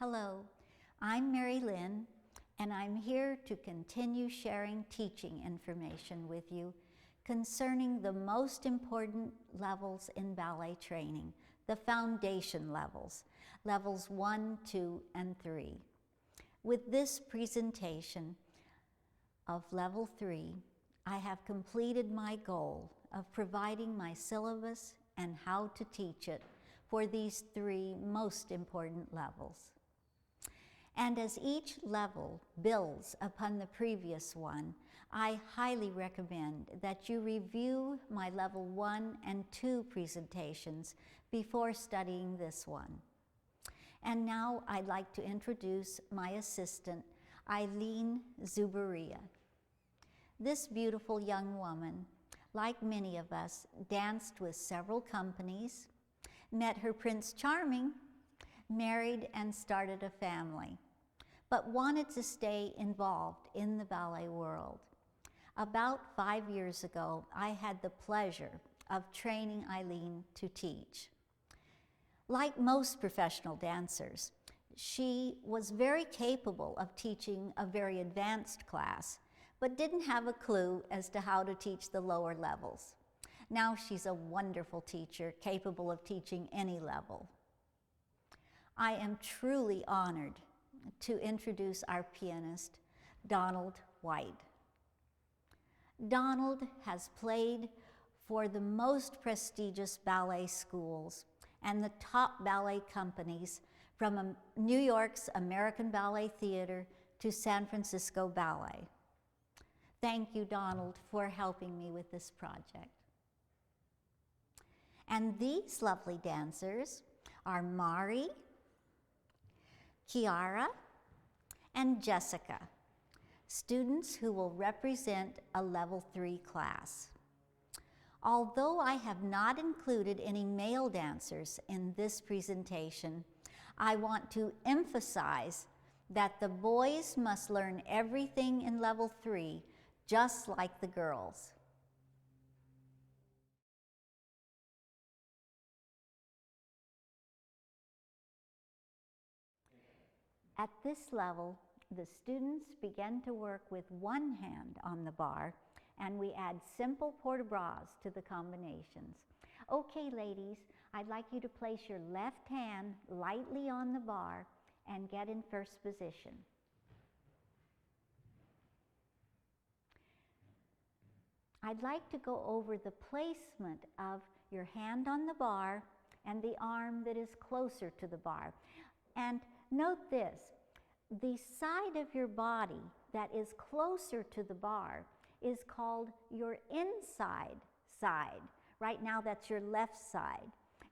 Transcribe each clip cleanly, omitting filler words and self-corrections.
Hello, I'm Lynn, and I'm here to continue sharing teaching information with you concerning the most important levels in ballet training, the foundation levels, levels 1, 2, and 3. With this presentation of level 3, I have completed my goal of providing my syllabus and how to teach it for these 3 most important levels. And as each level builds upon the previous one, I highly recommend that you review my level 1 and 2 presentations before studying this one. And now I'd like to introduce my assistant, Lynn. This beautiful young woman, like many of us, danced with several companies, met her Prince Charming, married and started a family, but wanted to stay involved in the ballet world. About 5 years ago, I had the pleasure of training Lynn to teach. Like most professional dancers, she was very capable of teaching a very advanced class, but didn't have a clue as to how to teach the lower levels. Now she's a wonderful teacher, capable of teaching any level. I am truly honored to introduce our pianist, Donald White. Donald has played for the most prestigious ballet schools and the top ballet companies, from New York's American Ballet Theater to San Francisco Ballet. Thank you, Donald, for helping me with this project. And these lovely dancers are Mari, Kiara, and Jessica, students who will represent a level 3 class. Although I have not included any male dancers in this presentation, I want to emphasize that the boys must learn everything in level 3, just like the girls. At this level, the students begin to work with one hand on the bar, and we add simple port de bras to the combinations. Okay, ladies, I'd like you to place your left hand lightly on the bar and get in first position. I'd like to go over the placement of your hand on the bar and the arm that is closer to the bar. And note this, the side of your body that is closer to the bar is called your inside side. Right now that's your left side.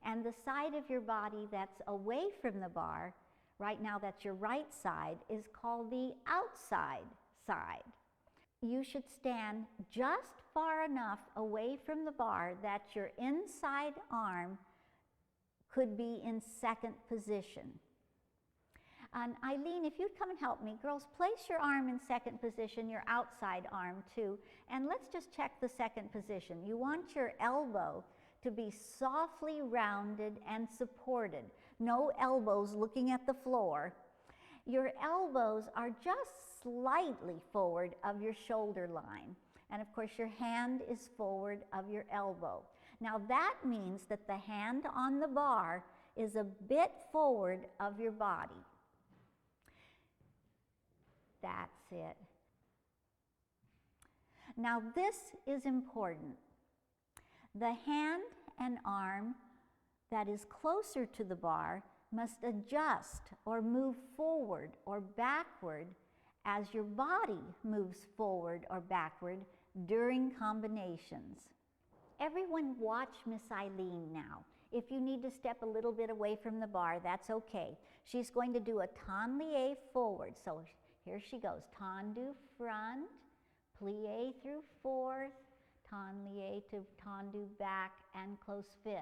And the side of your body that's away from the bar, right now that's your right side, is called the outside side. You should stand just far enough away from the bar that your inside arm could be in second position. And Lynn, if you'd come and help me, girls, place your arm in second position, your outside arm too, and let's just check the second position. You want your elbow to be softly rounded and supported. No elbows looking at the floor. Your elbows are just slightly forward of your shoulder line. And of course, your hand is forward of your elbow. Now that means that the hand on the bar is a bit forward of your body. That's it. Now this is important. The hand and arm that is closer to the bar must adjust or move forward or backward as your body moves forward or backward during combinations. Everyone watch Miss Lynn now. If you need to step a little bit away from the bar, that's okay. She's going to do a tendu forward. So here she goes. Tendu front, plie through fourth, tendu to tendu back and close fifth.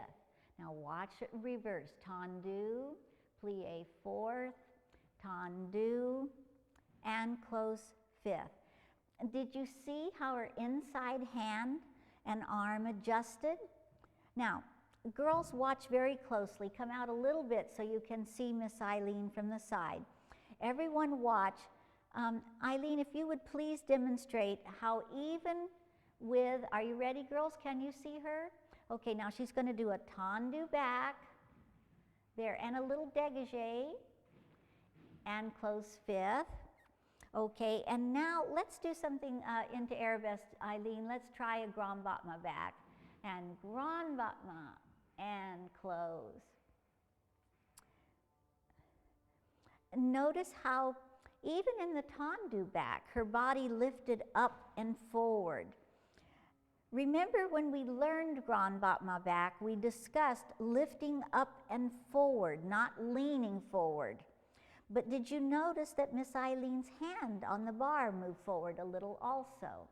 Now watch it reverse. Tendu, plie fourth, tendu, and close fifth. Did you see how her inside hand and arm adjusted? Now, girls, watch very closely. Come out a little bit so you can see Miss Eileen from the side. Everyone watch. Eileen, if you would please demonstrate how even with, are you ready, girls? Can you see her? Okay, now she's going to do a tendu back there and a little dégagé and close fifth. Okay, and now let's do something into Arabesque, Eileen. Let's try a grand battement back and grand battement and close. Notice how even in the tendu back, her body lifted up and forward. Remember when we learned grand battement back, we discussed lifting up and forward, not leaning forward. But did you notice that Miss Eileen's hand on the bar moved forward a little also?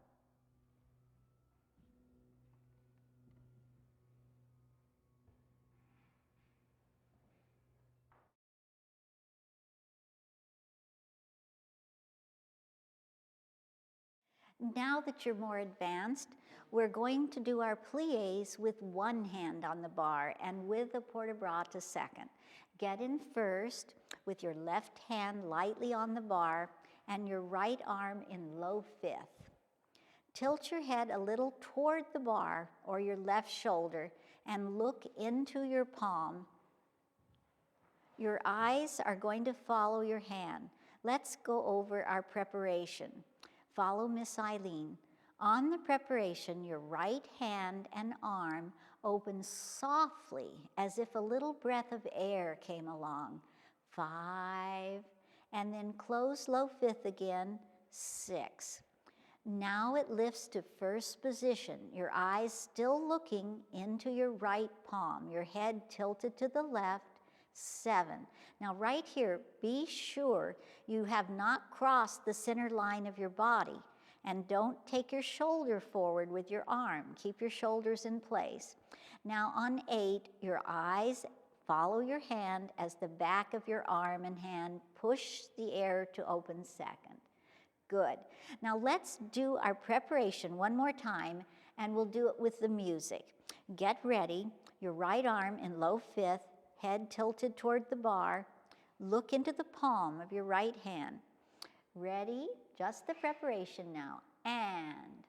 Now that you're more advanced, we're going to do our pliés with one hand on the bar and with a port-de-bras to second. Get in first with your left hand lightly on the bar and your right arm in low fifth. Tilt your head a little toward the bar or your left shoulder and look into your palm. Your eyes are going to follow your hand. Let's go over our preparation. Follow Miss Eileen. On the preparation, your right hand and arm open softly as if a little breath of air came along. 5, and then close low fifth again, 6. Now it lifts to first position, your eyes still looking into your right palm, your head tilted to the left, 7. Now right here, be sure you have not crossed the center line of your body, and don't take your shoulder forward with your arm. Keep your shoulders in place. Now on 8, your eyes follow your hand as the back of your arm and hand push the air to open second. Good. Now let's do our preparation one more time, and we'll do it with the music. Get ready, your right arm in low fifth, head tilted toward the bar. Look into the palm of your right hand. Ready? Just the preparation now. And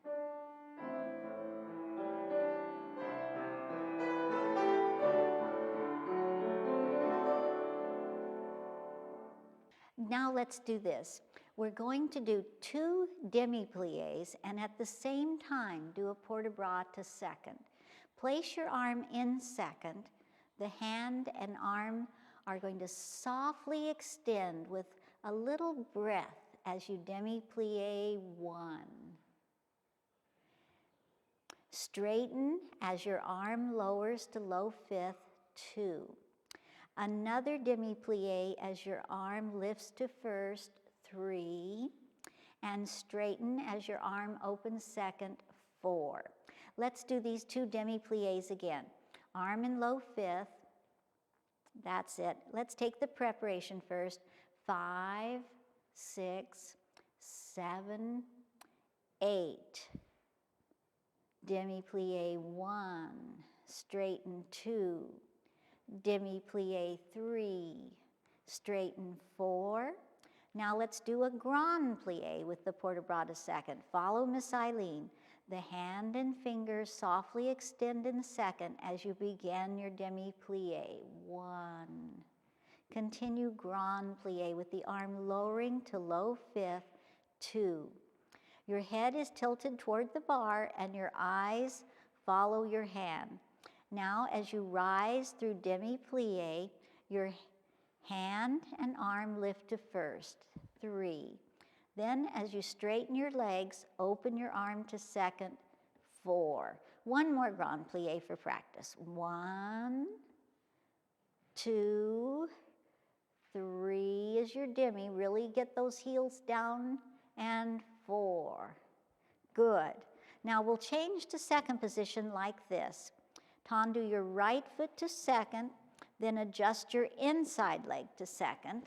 now let's do this. We're going to do 2 demi-pliés and at the same time do a port-de-bras to second. Place your arm in second. The hand and arm are going to softly extend with a little breath as you demi-plié 1. Straighten as your arm lowers to low fifth, 2. Another demi-plié as your arm lifts to first, 3. And straighten as your arm opens second, 4. Let's do these 2 demi-pliés again. Arm in low fifth. That's it. Let's take the preparation first. 5, 6, 7, 8. Demi-plié 1. Straighten 2. Demi-plié 3. Straighten 4. Now let's do a grand plié with the port-de-bras to second. Follow Miss Eileen. The hand and fingers softly extend in second as you begin your demi-plié. 1. Continue grand plié with the arm lowering to low fifth. 2. Your head is tilted toward the bar and your eyes follow your hand. Now as you rise through demi-plié, your hand and arm lift to first. 3. Then as you straighten your legs, open your arm to second. 4. One more grand plié for practice. 1, 2, 3 is your demi. Really get those heels down. And 4. Good. Now we'll change to second position like this. Tendu your right foot to second, then adjust your inside leg to second.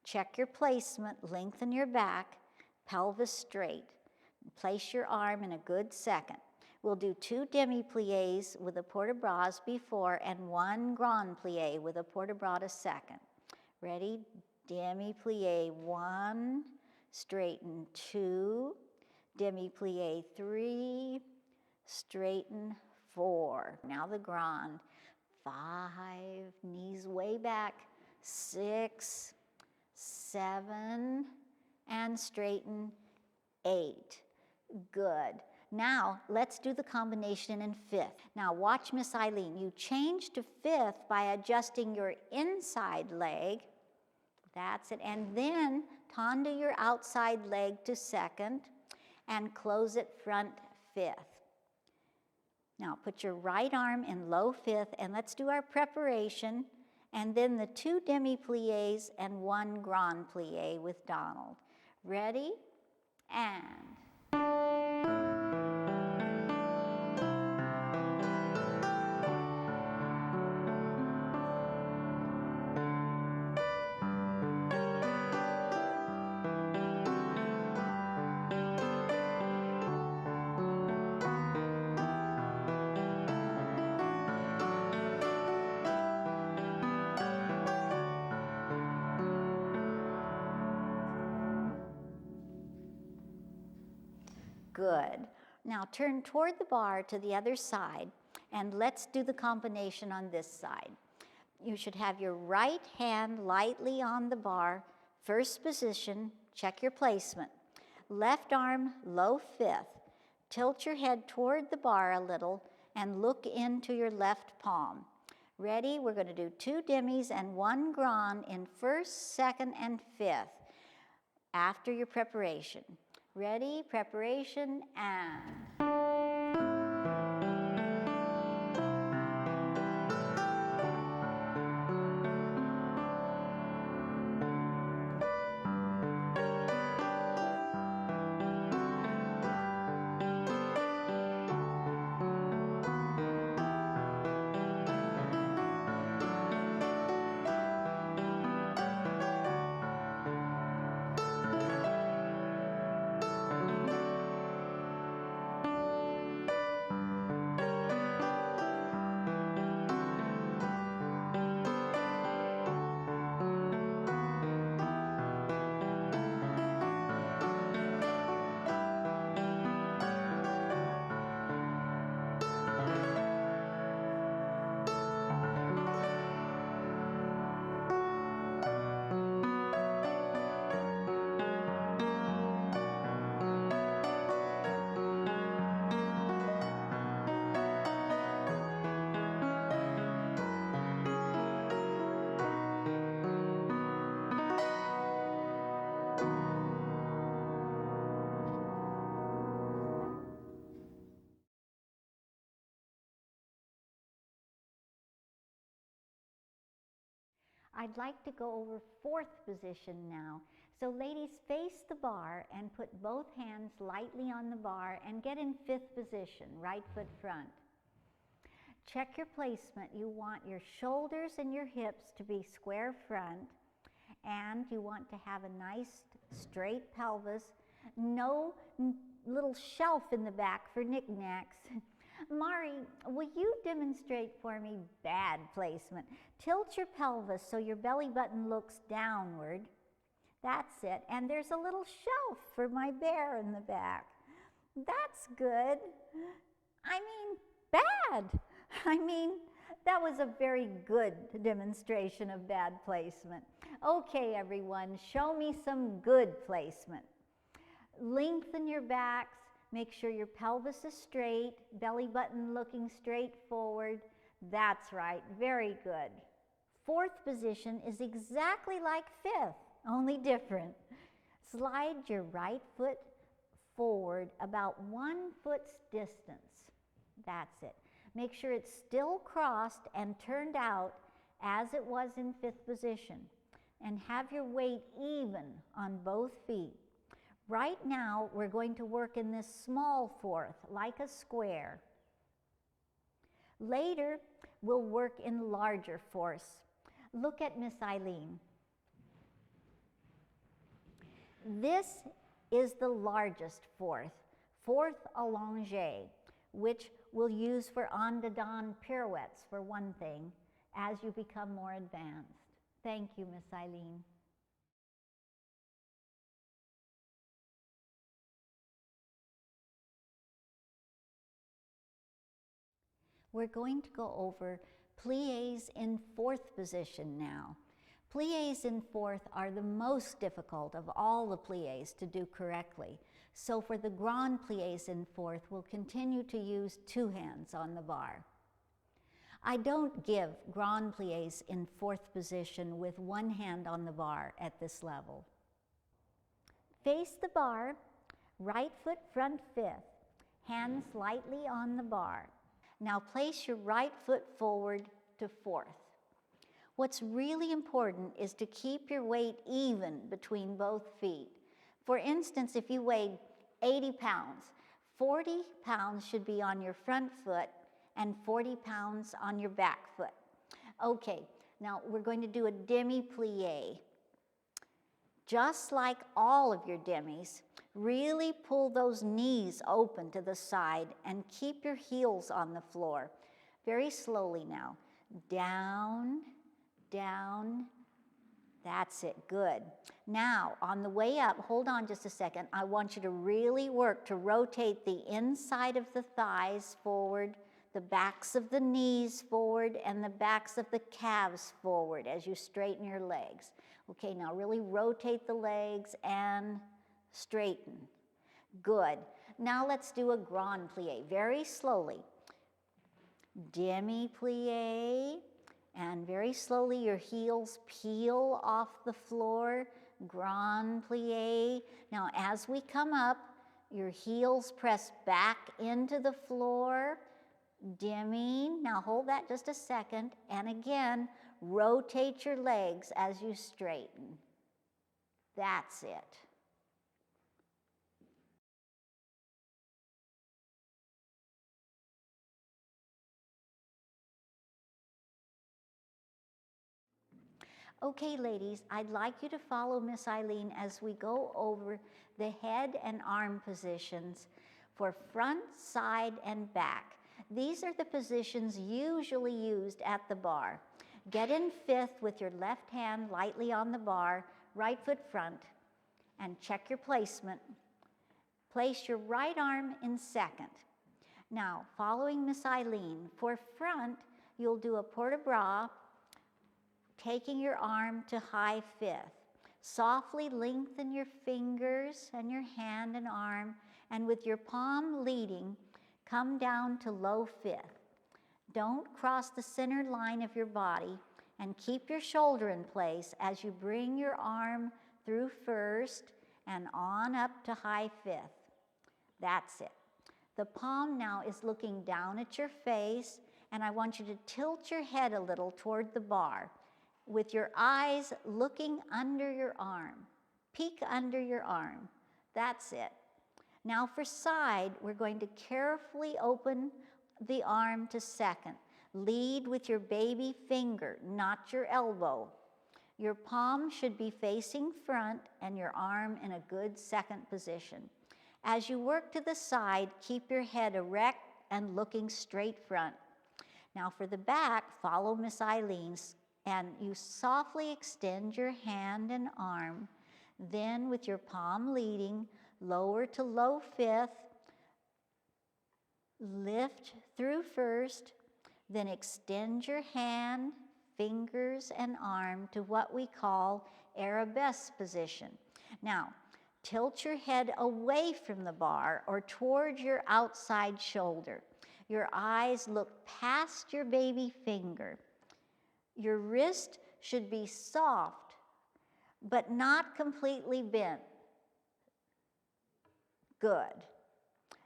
Check your placement, lengthen your back, pelvis straight. Place your arm in a good second. We'll do 2 demi-pliés with a port de bras before and 1 grand plié with a port de bras to second. Ready? Demi-plié 1, straighten 2, demi-plié 3, straighten 4. Now the grand. 5, knees way back, 6, 7, and straighten 8. Good. Now, let's do the combination in 5th. Now, watch Miss Eileen. You change to 5th by adjusting your inside leg. That's it. And then tanda your outside leg to 2nd and close it front 5th. Now, put your right arm in low 5th, and let's do our preparation, and then the 2 demi-pliés and 1 grand plié with Donald. Ready? And... Good. Now turn toward the bar to the other side, and let's do the combination on this side. You should have your right hand lightly on the bar, first position, check your placement. Left arm, low 5th. Tilt your head toward the bar a little and look into your left palm. Ready? We're going to do 2 demis and 1 grand in 1st, 2nd, and 5th after your preparation. Ready, preparation, and... I'd like to go over 4th position now. So ladies, face the bar and put both hands lightly on the bar and get in 5th position, right foot front. Check your placement. You want your shoulders and your hips to be square front, and you want to have a nice straight pelvis, no little shelf in the back for knickknacks. Mari, will you demonstrate for me bad placement? Tilt your pelvis so your belly button looks downward. That's it. And there's a little shelf for my bear in the back. That's good. I mean, bad. I mean, that was a very good demonstration of bad placement. Okay, everyone, show me some good placement. Lengthen your backs. Make sure your pelvis is straight, belly button looking straight forward. That's right, very good. 4th position is exactly like 5th, only different. Slide your right foot forward about 1 foot's distance. That's it. Make sure it's still crossed and turned out as it was in 5th position. And have your weight even on both feet. Right now, we're going to work in this small 4th, like a square. Later, we'll work in larger 4ths. Look at Miss Eileen. This is the largest 4th, 4th allongé. which we'll use for on-to-don pirouettes for one thing, as you become more advanced. Thank you, Miss Eileen. We're going to go over pliés in fourth position now. Pliés in fourth are the most difficult of all the pliés to do correctly. So for the grand pliés in fourth, we'll continue to use two hands on the barre. I don't give grand pliés in fourth position with one hand on the barre at this level. Face the barre, right foot front fifth, hands lightly on the barre. Now place your right foot forward to fourth. What's really important is to keep your weight even between both feet. For instance, if you weighed 80 pounds, 40 pounds should be on your front foot and 40 pounds on your back foot. Okay, now we're going to do a demi-plié. Just like all of your demis, really pull those knees open to the side and keep your heels on the floor. Very slowly now. Down, down. That's it, good. Now, on the way up, hold on just a second. I want you to really work to rotate the inside of the thighs forward, the backs of the knees forward, and the backs of the calves forward as you straighten your legs. Okay, now really rotate the legs and straighten. Good. Now let's do a grand plié, very slowly. Demi-plié, and very slowly your heels peel off the floor. Grand plié. Now as we come up, your heels press back into the floor. Demi. Now hold that just a second, and again, rotate your legs as you straighten. That's it. Okay, ladies, I'd like you to follow Miss Eileen as we go over the head and arm positions for front, side, and back. These are the positions usually used at the barre. Get in fifth with your left hand lightly on the barre, right foot front, and check your placement. Place your right arm in second. Now, following Miss Eileen, for front, you'll do a port de bras, taking your arm to high fifth. Softly lengthen your fingers and your hand and arm, and with your palm leading, come down to low fifth. Don't cross the center line of your body, and keep your shoulder in place as you bring your arm through first and on up to high fifth. That's it. The palm now is looking down at your face, and I want you to tilt your head a little toward the barre with your eyes looking under your arm. Peek under your arm. That's it. Now for side, we're going to carefully open the arm to second. Lead with your baby finger, not your elbow. Your palm should be facing front and your arm in a good second position. As you work to the side, keep your head erect and looking straight front. Now for the back, follow Miss Eileen's, and you softly extend your hand and arm. Then with your palm leading, lower to low fifth, lift through first, then extend your hand, fingers, and arm to what we call Arabesque position. Now, tilt your head away from the barre or toward your outside shoulder. Your eyes look past your baby finger. Your wrist should be soft, but not completely bent. Good.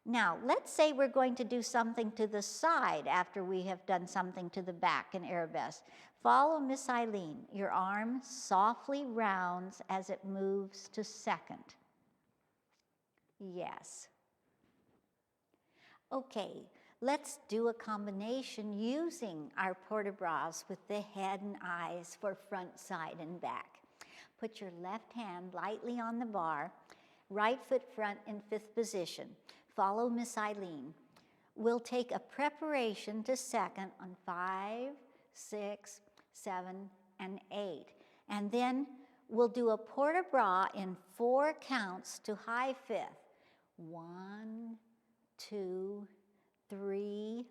Now, let's say we're going to do something to the side after we have done something to the back in Arabesque. Follow Miss Eileen. Your arm softly rounds as it moves to second. Yes. Okay, let's do a combination using our port de bras with the head and eyes for front, side, and back. Put your left hand lightly on the barre, right foot front in fifth position. Follow Miss Eileen. we'll take a preparation to second on 5, 6, 7, and 8. And then we'll do a port de bras in 4 counts to high fifth. 1, 2, 3,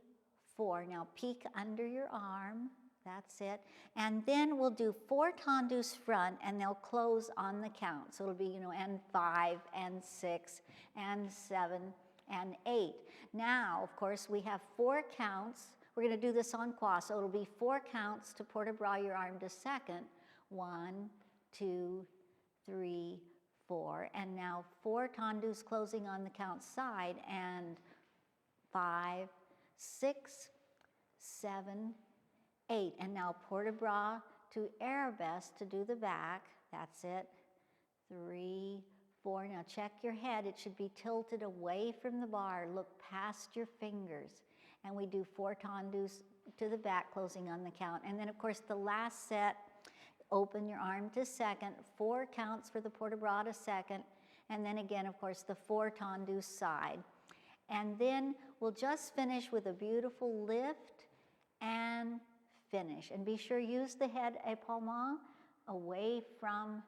4. Now peek under your arm. That's it. And then we'll do 4 tendus front, and they'll close on the count. So it'll be, and 5, and 6, and 7, and 8. Now, of course, we have 4 counts. We're going to do this en croix, so it'll be 4 counts to port de bras your arm to second. 1, 2, 3, 4. And now 4 tendus closing on the count side, and 5, 6, 7, 8. And now port de bras to Arabesque to do the back. That's it. 3, 4. Now check your head. It should be tilted away from the bar. Look past your fingers. And we do 4 tendus to the back, closing on the count. And then, of course, the last set, open your arm to second. 4 counts for the port de bras to second. And then again, of course, the 4 tendus side. And then we'll just finish with a beautiful lift and finish. And be sure use the head épaulement away from,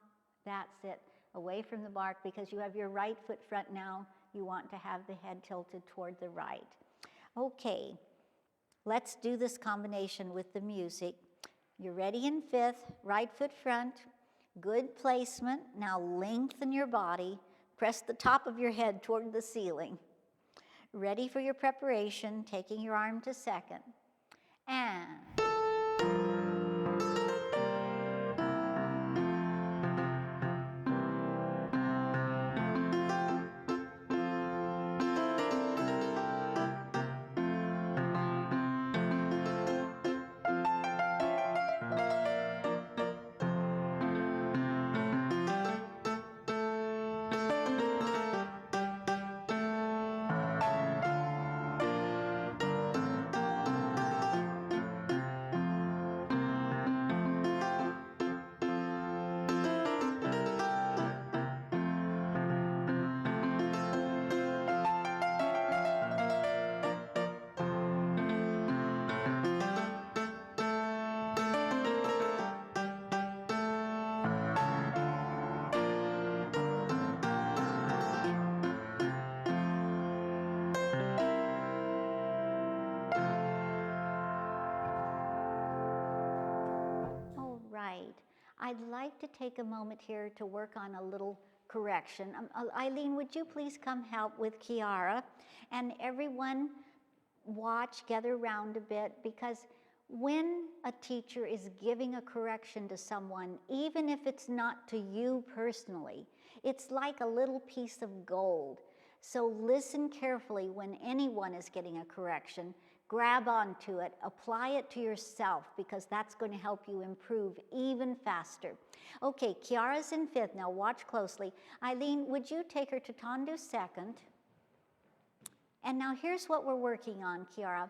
that's it, away from the bark, because you have your right foot front now. You want to have the head tilted toward the right. Okay, let's do this combination with the music. You're ready in fifth, right foot front, good placement. Now lengthen your body, press the top of your head toward the ceiling. Ready for your preparation, taking your arm to second. And I'd like to take a moment here to work on a little correction. Eileen, would you please come help with Kiara? And everyone watch, gather around a bit, because when a teacher is giving a correction to someone, even if it's not to you personally, it's like a little piece of gold. So listen carefully when anyone is getting a correction. Grab onto it, apply it to yourself, because that's going to help you improve even faster. Okay, Kiara's in fifth. Now watch closely. Eileen, would you take her to tendus second? And now here's what we're working on, Kiara.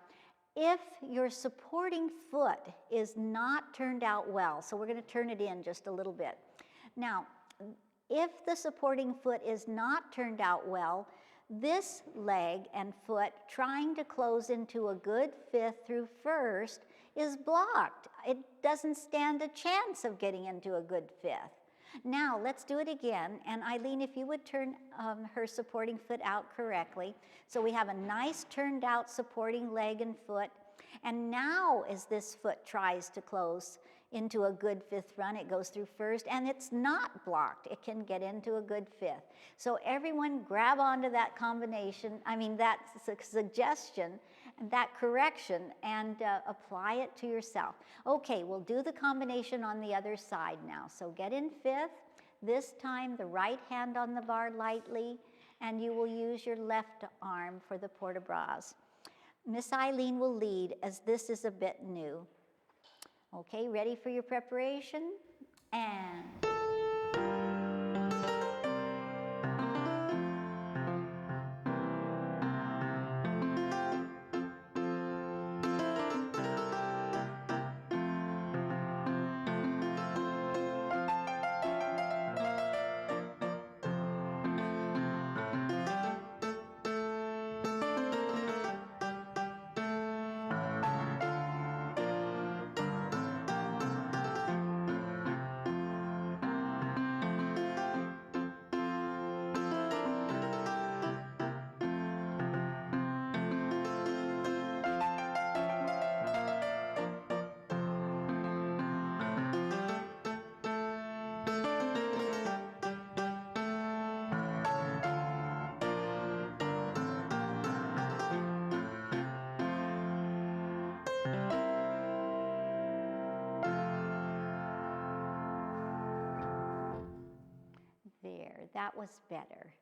If your supporting foot is not turned out well, so we're going to turn it in just a little bit. Now, if the supporting foot is not turned out well, this leg and foot trying to close into a good fifth through first is blocked. It doesn't stand a chance of getting into a good fifth. Now let's do it again, and Eileen, if you would turn her supporting foot out correctly. So we have a nice turned out supporting leg and foot, and now as this foot tries to close into a good fifth run, it goes through first, and it's not blocked. It can get into a good fifth. So everyone grab onto that combination, that suggestion, that correction, and apply it to yourself. Okay, we'll do the combination on the other side now. So get in fifth. This time the right hand on the bar lightly, and you will use your left arm for the port de bras. Miss Eileen will lead, as this is a bit new. Okay, ready for your preparation? And That was better.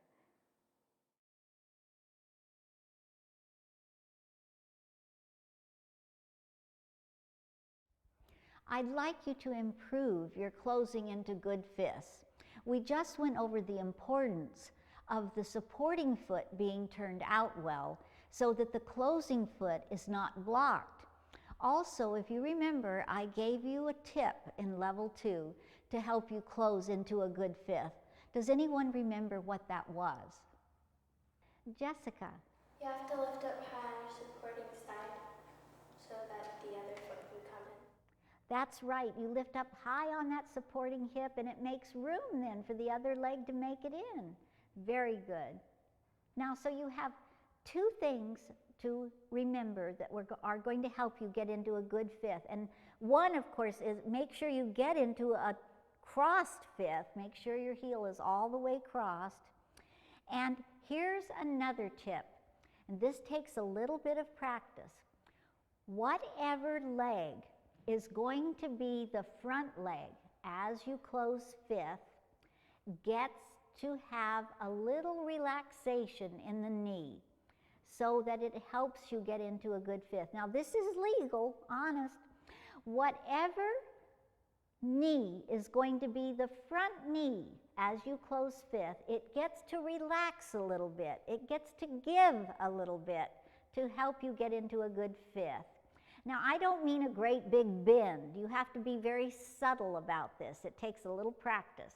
I'd like you to improve your closing into good fists. We just went over the importance of the supporting foot being turned out well so that the closing foot is not blocked. Also, if you remember, I gave you a tip in level 2 to help you close into a good fifth. Does anyone remember what that was? Jessica. You have to lift up high on your supporting side so that the other foot can come in. That's right. You lift up high on that supporting hip and it makes room then for the other leg to make it in. Very good. Now, so you have two things to remember that are going to help you get into a good fifth. And one, of course, is make sure you get into a crossed fifth. Make sure your heel is all the way crossed. And here's another tip, and this takes a little bit of practice. Whatever leg is going to be the front leg as you close fifth gets to have a little relaxation in the knee so that it helps you get into a good fifth. Now this is legal, honest. Whatever knee is going to be the front knee as you close fifth, it gets to relax a little bit. It gets to give a little bit to help you get into a good fifth. Now, I don't mean a great big bend. You have to be very subtle about this. It takes a little practice.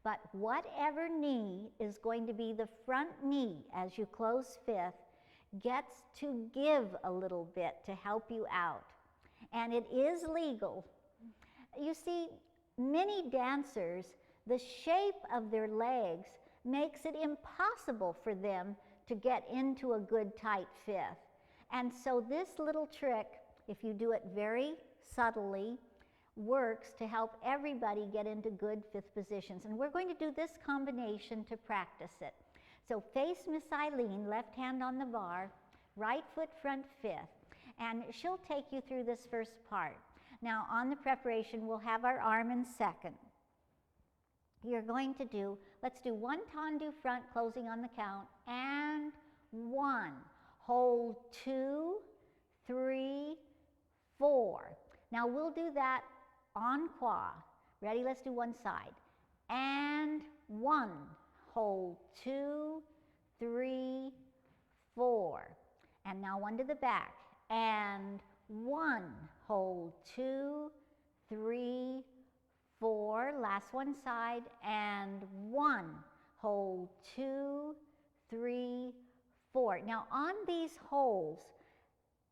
But whatever knee is going to be the front knee as you close fifth gets to give a little bit to help you out. And it is legal. You see, many dancers, the shape of their legs makes it impossible for them to get into a good tight fifth. And so this little trick, if you do it very subtly, works to help everybody get into good fifth positions. And we're going to do this combination to practice it. So face Miss Eileen, left hand on the bar, right foot front fifth. And she'll take you through this first part. Now on the preparation, we'll have our arm in second. You're going to do, let's do one tendu front, closing on the count, and 1. Hold 2, 3, 4. Now we'll do that en croix. Ready? Let's do one side. And 1. Hold 2, 3, 4. And now one to the back. And 1. Hold 2, 3, 4. Last one side. And 1. Hold 2, 3, 4. Now on these holds,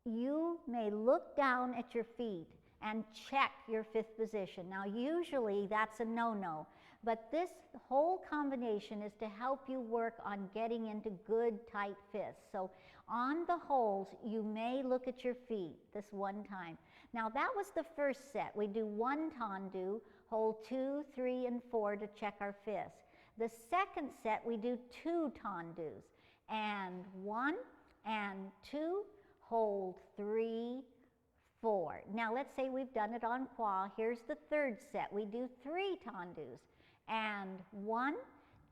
you may look down at your feet and check your fifth position. Now usually that's a no-no, but this whole combination is to help you work on getting into good tight fifths. So on the holds, you may look at your feet this one time. Now that was the first set. We do 1 tendu, hold 2, 3, and 4 to check our fifths. The second set, we do 2 tendus, and 1 and 2, hold 3, 4. Now let's say we've done it en croix. Here's the third set. We do 3 tendus, and 1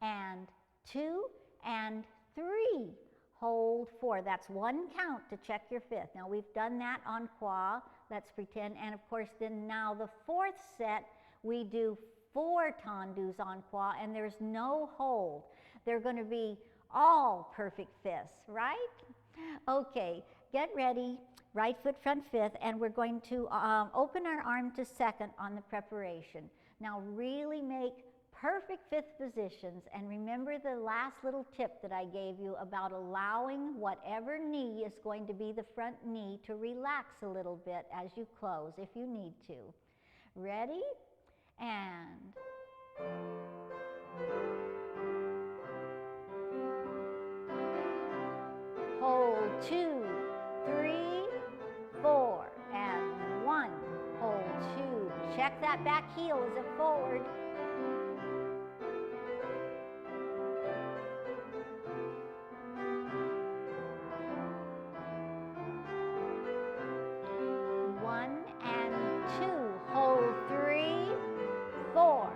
and 2 and 3. Hold 4. That's one count to check your fifth. Now we've done that en croix. Let's pretend. And of course then now the fourth set, we do 4 tendus en croix, and there's no hold. They're going to be all perfect fifths, right? Okay, get ready. Right foot front fifth, and we're going to open our arm to second on the preparation. Now really make perfect fifth positions, and remember the last little tip that I gave you about allowing whatever knee is going to be the front knee to relax a little bit as you close if you need to. Ready? And hold 2, 3, 4, and 1, hold 2. Check that back heel, is it forward? One and 2, hold 3, 4.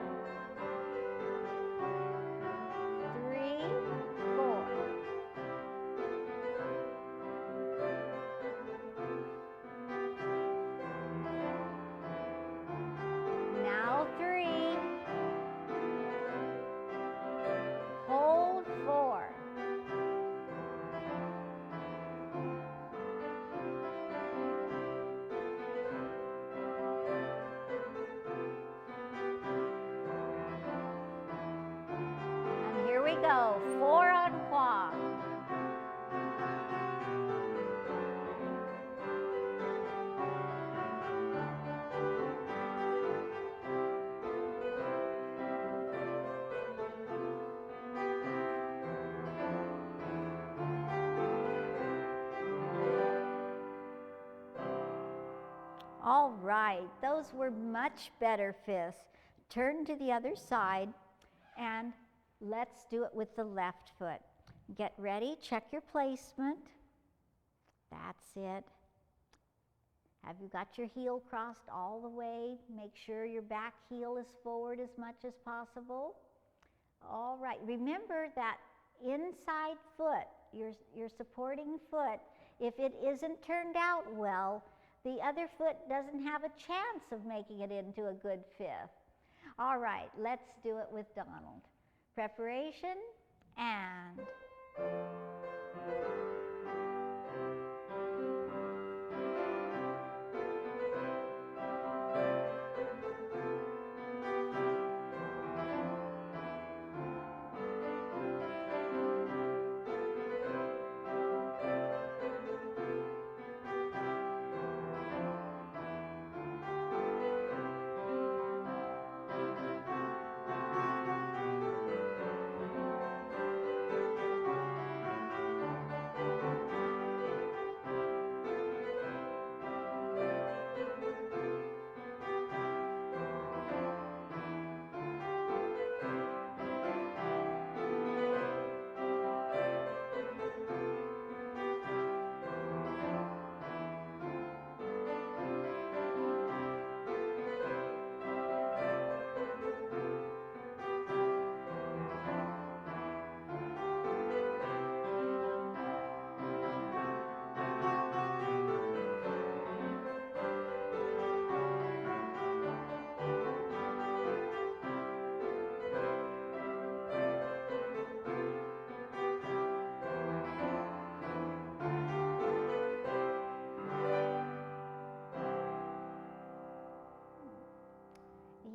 go. 4 on quad. All right, those were much better fists. Turn to the other side and let's do it with the left foot. Get ready, check your placement. That's it. Have you got your heel crossed all the way? Make sure your back heel is forward as much as possible. All right, remember that inside foot, your supporting foot, if it isn't turned out well, the other foot doesn't have a chance of making it into a good fifth. All right, let's do it with Donald. Preparation, and...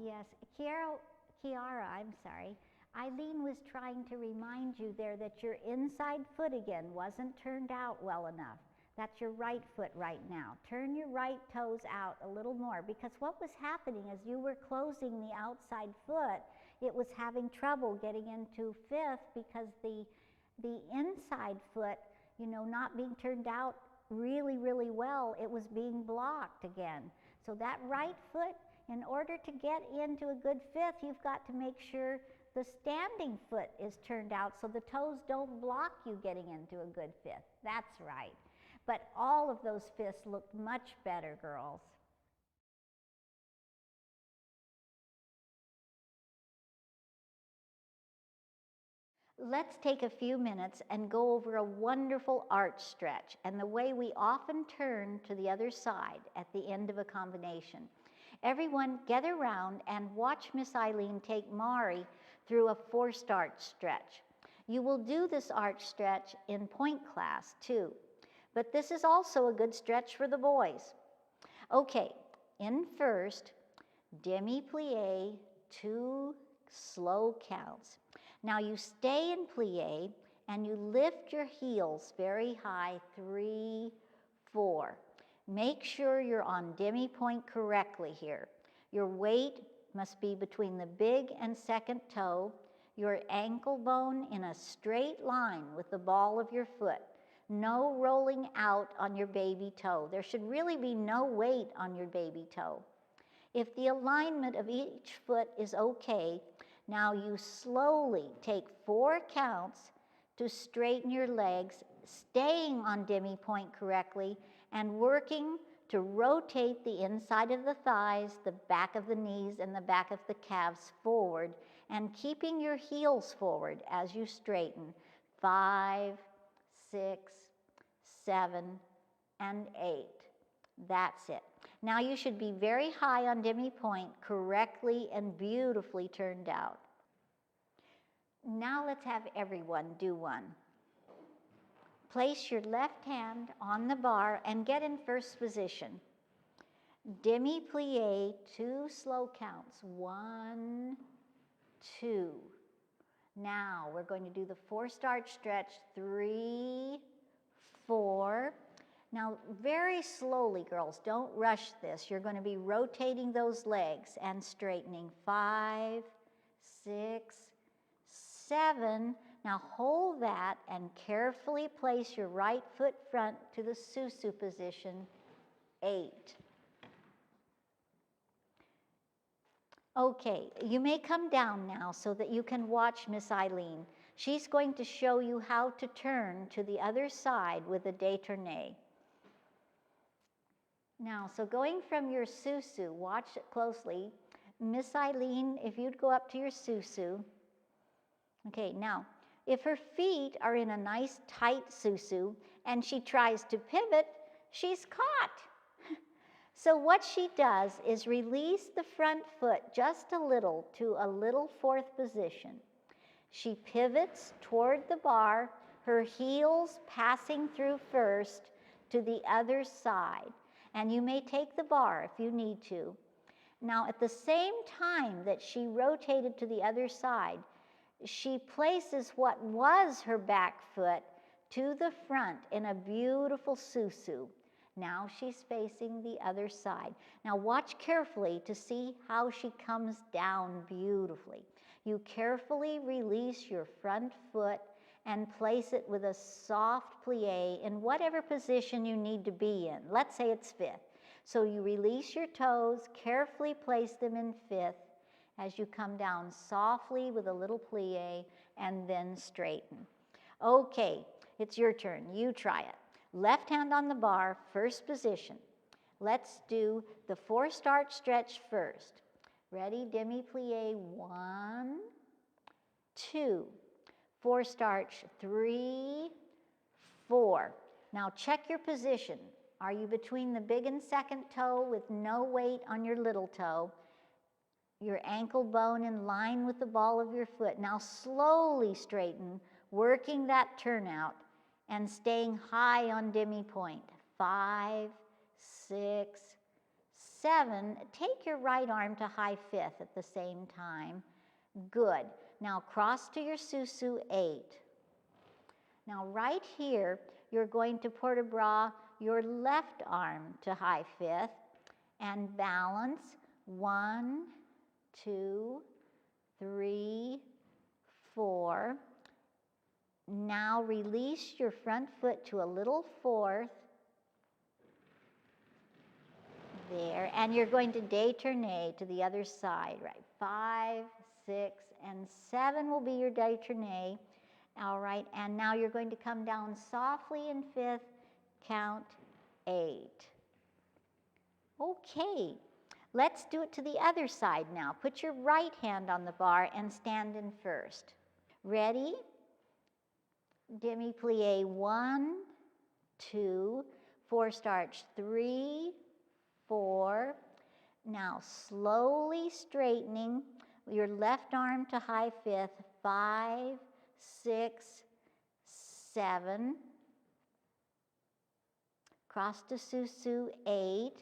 Yes, Kiara, I'm sorry. Eileen was trying to remind you there that your inside foot again wasn't turned out well enough. That's your right foot right now. Turn your right toes out a little more, because what was happening as you were closing the outside foot, it was having trouble getting into fifth because the inside foot, you know, not being turned out really, really well, it was being blocked again. So that right foot, in order to get into a good fifth, you've got to make sure the standing foot is turned out so the toes don't block you getting into a good fifth. That's right. But all of those fifths looked much better, girls. Let's take a few minutes and go over a wonderful arch stretch and the way we often turn to the other side at the end of a combination. Everyone gather around and watch Miss Eileen take Mari through a forced arch stretch. You will do this arch stretch in point class too, but this is also a good stretch for the boys. Okay, in first, demi-plie, 2 slow counts. Now you stay in plie and you lift your heels very high, 3, 4. Make sure you're on demi-pointe correctly here. Your weight must be between the big and second toe, your ankle bone in a straight line with the ball of your foot. No rolling out on your baby toe. There should really be no weight on your baby toe. If the alignment of each foot is okay, now you slowly take 4 counts to straighten your legs, staying on demi-pointe correctly, and working to rotate the inside of the thighs, the back of the knees, and the back of the calves forward, and keeping your heels forward as you straighten. 5, 6, 7, and 8. That's it. Now you should be very high on demi-pointe, correctly and beautifully turned out. Now let's have everyone do one. Place your left hand on the bar and get in first position. Demi-plie, 2 slow counts. 1, 2. Now we're going to do the forced arch stretch, 3, 4. Now very slowly, girls, don't rush this. You're going to be rotating those legs and straightening. 5, 6, 7. Now hold that and carefully place your right foot front to the susu position. 8. Okay, you may come down now so that you can watch Miss Eileen. She's going to show you how to turn to the other side with a détourné. Now, so going from your susu, watch it closely. Miss Eileen, if you'd go up to your susu. Okay, now, if her feet are in a nice tight susu and she tries to pivot, she's caught. So what she does is release the front foot just a little to a little fourth position. She pivots toward the bar, her heels passing through first to the other side. And you may take the bar if you need to. Now, at the same time that she rotated to the other side, she places what was her back foot to the front in a beautiful susu. Now she's facing the other side. Now watch carefully to see how she comes down beautifully. You carefully release your front foot and place it with a soft plie in whatever position you need to be in. Let's say it's 5th. So you release your toes, carefully place them in 5th as you come down softly with a little plie and then straighten. Okay, it's your turn. You try it. Left hand on the bar, first position. Let's do the forced arch stretch first. Ready? Demi-plie, 1, 2. Forced arch, 3, 4. Now check your position. Are you between the big and second toe with no weight on your little toe? Your ankle bone in line with the ball of your foot. Now slowly straighten, working that turnout and staying high on demi-pointe. 5, 6, 7. Take your right arm to high 5th at the same time. Good. Now cross to your susu, 8. Now right here, you're going to port de bras your left arm to high 5th and balance. 1, 2, 3, 4. Now release your front foot to a little 4th. There, and you're going to détourné to the other side, right? 5, 6, and 7 will be your détourné. All right, and now you're going to come down softly in 5th, count 8. Okay, let's do it to the other side now. Put your right hand on the bar and stand in first. Ready? Demi-plie, 1, 2, forced arch, 3, 4. Now slowly straightening your left arm to high 5th, 5, 6, 7. Cross to susu, 8.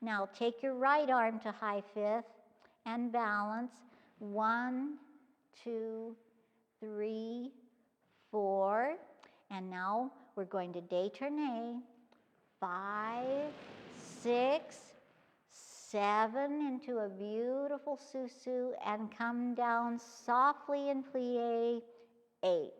Now take your right arm to high 5th and balance. 1, 2, 3, 4. And now we're going to détourné. 5, 6, 7 into a beautiful susu and come down softly in plie, 8.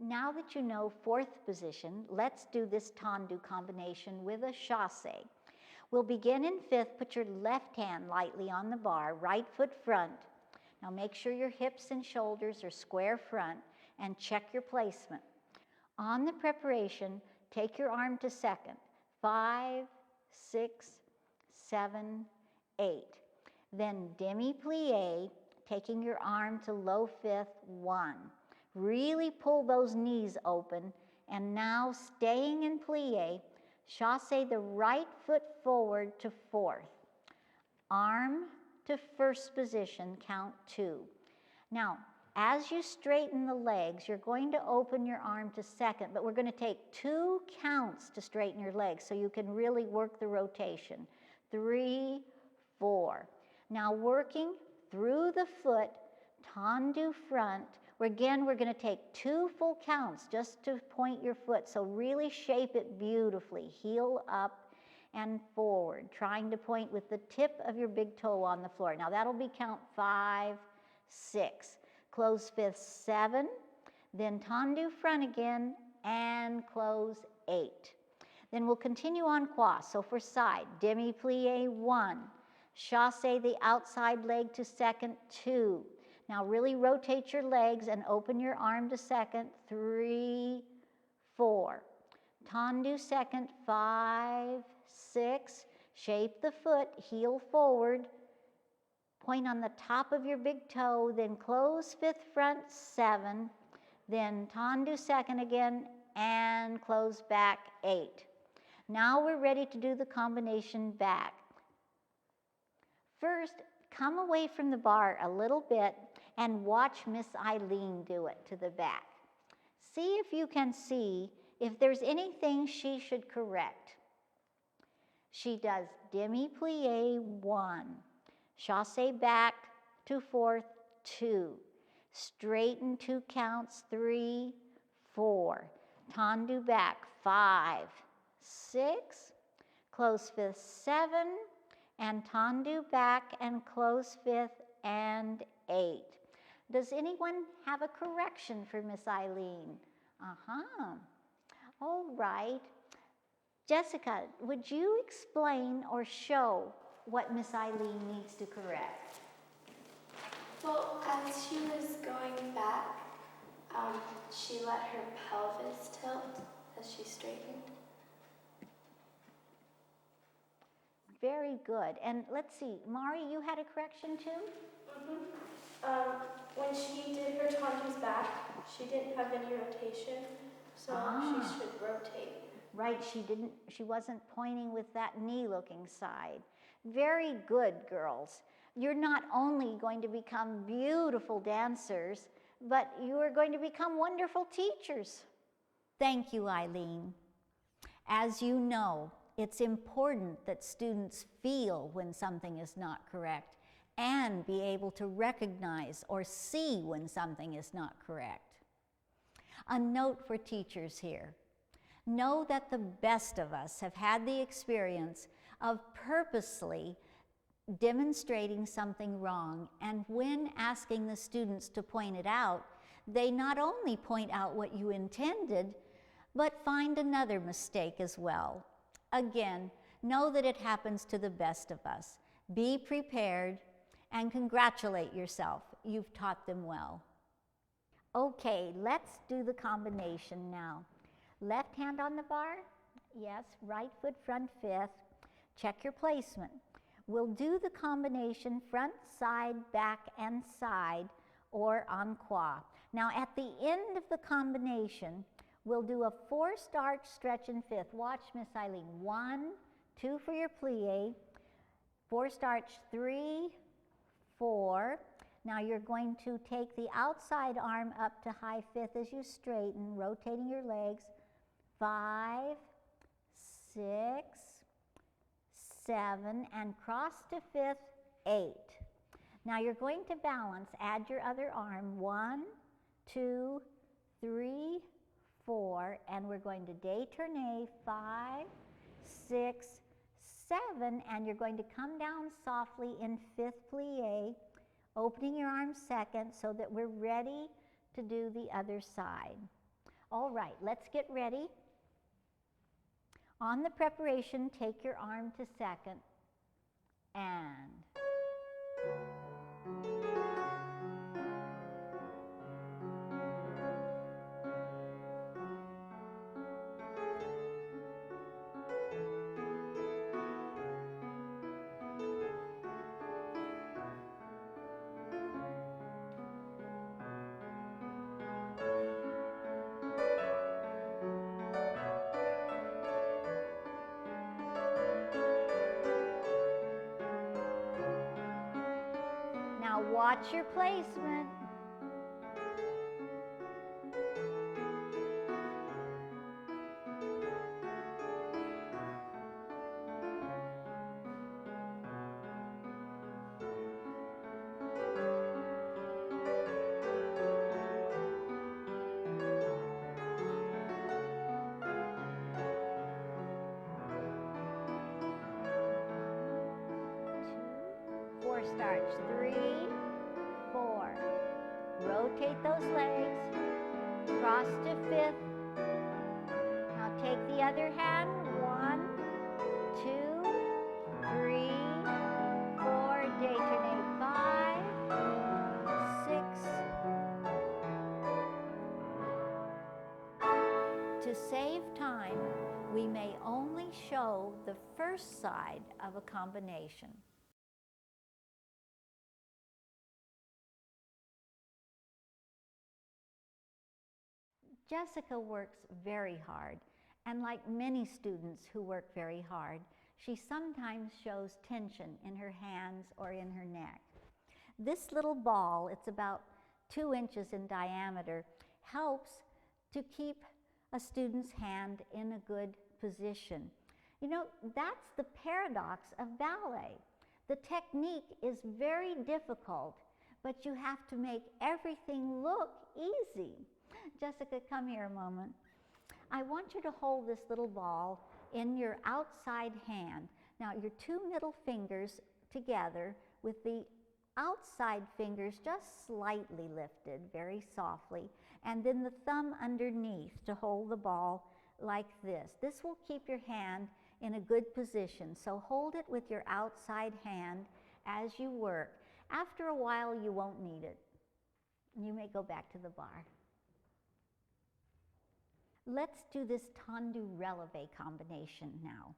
Now that you know 4th position, let's do this tendu combination with a chassé. We'll begin in 5th. Put your left hand lightly on the bar, right foot front. Now make sure your hips and shoulders are square front and check your placement. On the preparation, take your arm to 2nd. 5, 6, 7, 8. Then demi-plie, taking your arm to low 5th, 1. Really pull those knees open, and now staying in plie, chassé the right foot forward to 4th. Arm to first position, count 2. Now, as you straighten the legs, you're going to open your arm to second, but we're going to take 2 counts to straighten your legs so you can really work the rotation. 3, 4. Now working through the foot, tendu front. Again, we're going to take 2 full counts just to point your foot. So really shape it beautifully. Heel up and forward, trying to point with the tip of your big toe on the floor. Now that'll be count 5, 6. Close fifth, 7. Then tendu front again and close 8. Then we'll continue on croix. So for side, demi-plie 1. Chasse the outside leg to second, 2. Now really rotate your legs and open your arm to second, 3, 4. Tendu second, 5, 6. Shape the foot, heel forward. Point on the top of your big toe, then close fifth front, 7. Then tendu second again and close back, 8. Now we're ready to do the combination back. First, come away from the bar a little bit and watch Miss Eileen do it to the back. See if you can see if there's anything she should correct. She does demi-plie 1, chasse back to fourth, 2, straighten 2 counts, 3, 4, tendu back, 5, 6, close fifth, 7, and tendu back and close fifth and 8. Does anyone have a correction for Miss Eileen? All right. Jessica, would you explain or show what Miss Eileen needs to correct? Well, as she was going back, she let her pelvis tilt as she straightened. Very good. And let's see, Mari, you had a correction too? When she did her tendus back, she didn't have any rotation, so she should rotate. Right, she wasn't pointing with that knee-looking side. Very good, girls. You're not only going to become beautiful dancers, but you are going to become wonderful teachers. Thank you, Eileen. As you know, it's important that students feel when something is not correct and be able to recognize or see when something is not correct. A note for teachers here. Know that the best of us have had the experience of purposely demonstrating something wrong, and when asking the students to point it out, they not only point out what you intended, but find another mistake as well. Again, know that it happens to the best of us. Be prepared and congratulate yourself. You've taught them well. Okay, let's do the combination now. Left hand on the bar, yes, right foot front fifth. Check your placement. We'll do the combination front, side, back, and side, or en croix. Now at the end of the combination, we'll do a forced arch stretch in fifth. Watch Miss Eileen. 1, 2 for your plie, forced arch 3, 4. Now you're going to take the outside arm up to high fifth as you straighten, rotating your legs. 5, 6, 7, and cross to fifth, 8. Now you're going to balance, add your other arm, 1, 2, 3, 4, and we're going to détourner, 5, 6, 7, and you're going to come down softly in fifth plie, opening your arm second so that we're ready to do the other side. All right, let's get ready. On the preparation, take your arm to second and watch your placement. 4 starts. 3, 4. Rotate those legs. Cross to 5th. Now take the other hand. 1, 2, 3, 4. Détourner. 5, 6. To save time, we may only show the first side of a combination. Jessica works very hard, and like many students who work very hard, she sometimes shows tension in her hands or in her neck. This little ball, it's about 2 inches in diameter, helps to keep a student's hand in a good position. You know, that's the paradox of ballet. The technique is very difficult, but you have to make everything look easy. Jessica, come here a moment. I want you to hold this little ball in your outside hand. Now, your 2 middle fingers together with the outside fingers just slightly lifted, very softly, and then the thumb underneath to hold the ball like this. This will keep your hand in a good position, so hold it with your outside hand as you work. After a while, you won't need it. You may go back to the bar. Let's do this tendu releve combination now.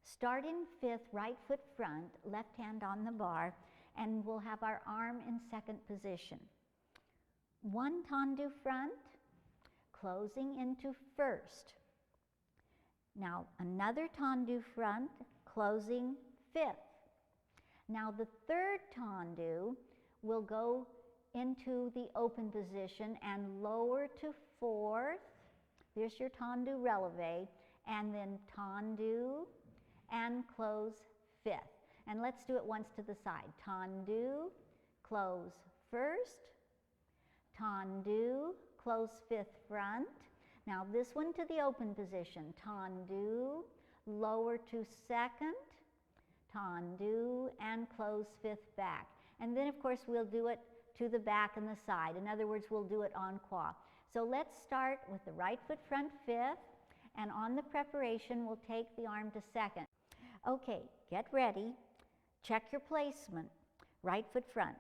Start in 5th, right foot front, left hand on the bar, and we'll have our arm in 2nd position. 1 tendu front, closing into 1st. Now another tendu front, closing 5th. Now the 3rd tendu will go into the open position and lower to 4th. There's your tendu releve, and then tendu and close 5th. And let's do it once to the side. Tendu, close 1st, tendu, close 5th front. Now this one to the open position. Tendu, lower to 2nd, tendu, and close 5th back. And then of course we'll do it to the back and the side. In other words, we'll do it en croix. So let's start with the right foot front 5th, and on the preparation we'll take the arm to 2nd. Okay, get ready. Check your placement. Right foot front.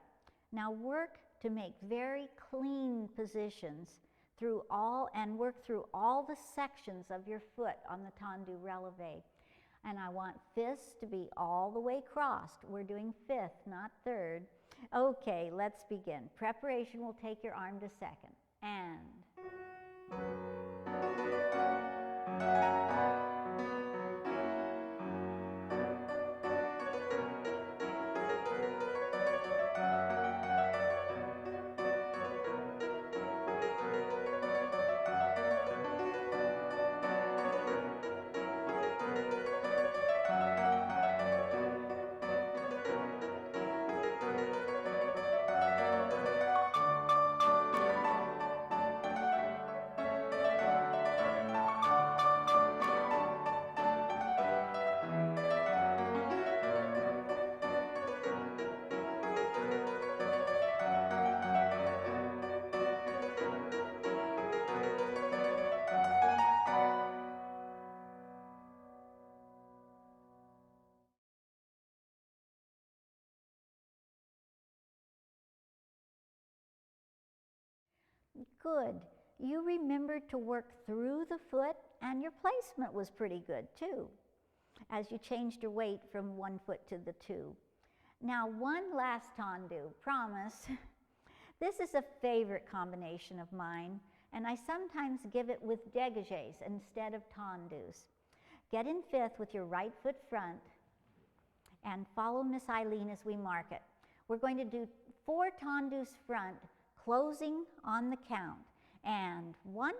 Now work to make very clean positions through all, and work through all the sections of your foot on the tendu releve. And I want fists to be all the way crossed. We're doing 5th, not 3rd. Okay, let's begin. Preparation will take your arm to 2nd. And good. You remembered to work through the foot, and your placement was pretty good too, as you changed your weight from 1 foot to the 2. Now one last tendu, promise. This is a favorite combination of mine, and I sometimes give it with dégagés instead of tendus. Get in 5th with your right foot front, and follow Miss Eileen as we mark it. We're going to do 4 tendus front, closing on the count. And 1,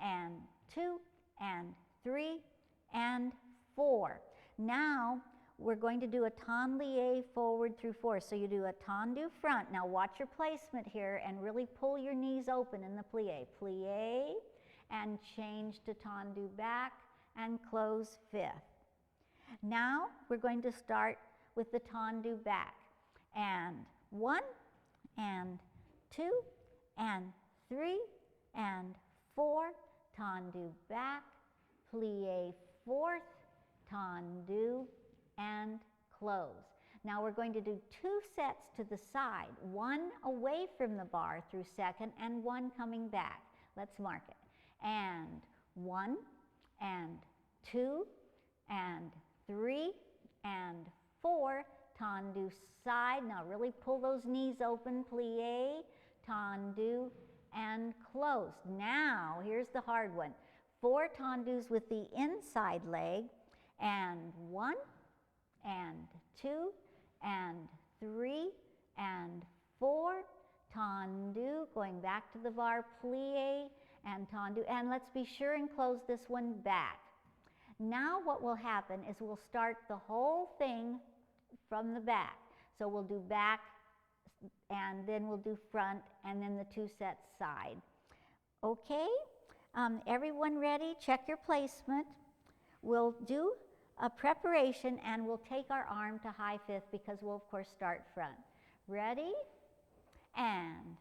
and 2, and 3, and 4. Now we're going to do a tendu forward through 4. So you do a tendu front. Now watch your placement here and really pull your knees open in the plie. Plie, and change to tendu back and close 5th. Now we're going to start with the tendu back. and 1, and 2, and 3, and 4, tendu back, plie fourth, tendu, and close. Now we're going to do 2 sets to the side, 1 away from the bar through second, and 1 coming back. Let's mark it. And 1, and 2, and 3, and 4, tendu side. Now really pull those knees open, plie, tendu, and close. Now, here's the hard one. 4 tendus with the inside leg, and 1, and 2, and 3, and 4, tendu, going back to the bar, plie, and tendu, and let's be sure and close this one back. Now what will happen is we'll start the whole thing from the back. So we'll do back, and then we'll do front, and then the 2 sets side. Okay, everyone ready? Check your placement. We'll do a preparation, and we'll take our arm to high fifth because we'll of course start front. Ready? And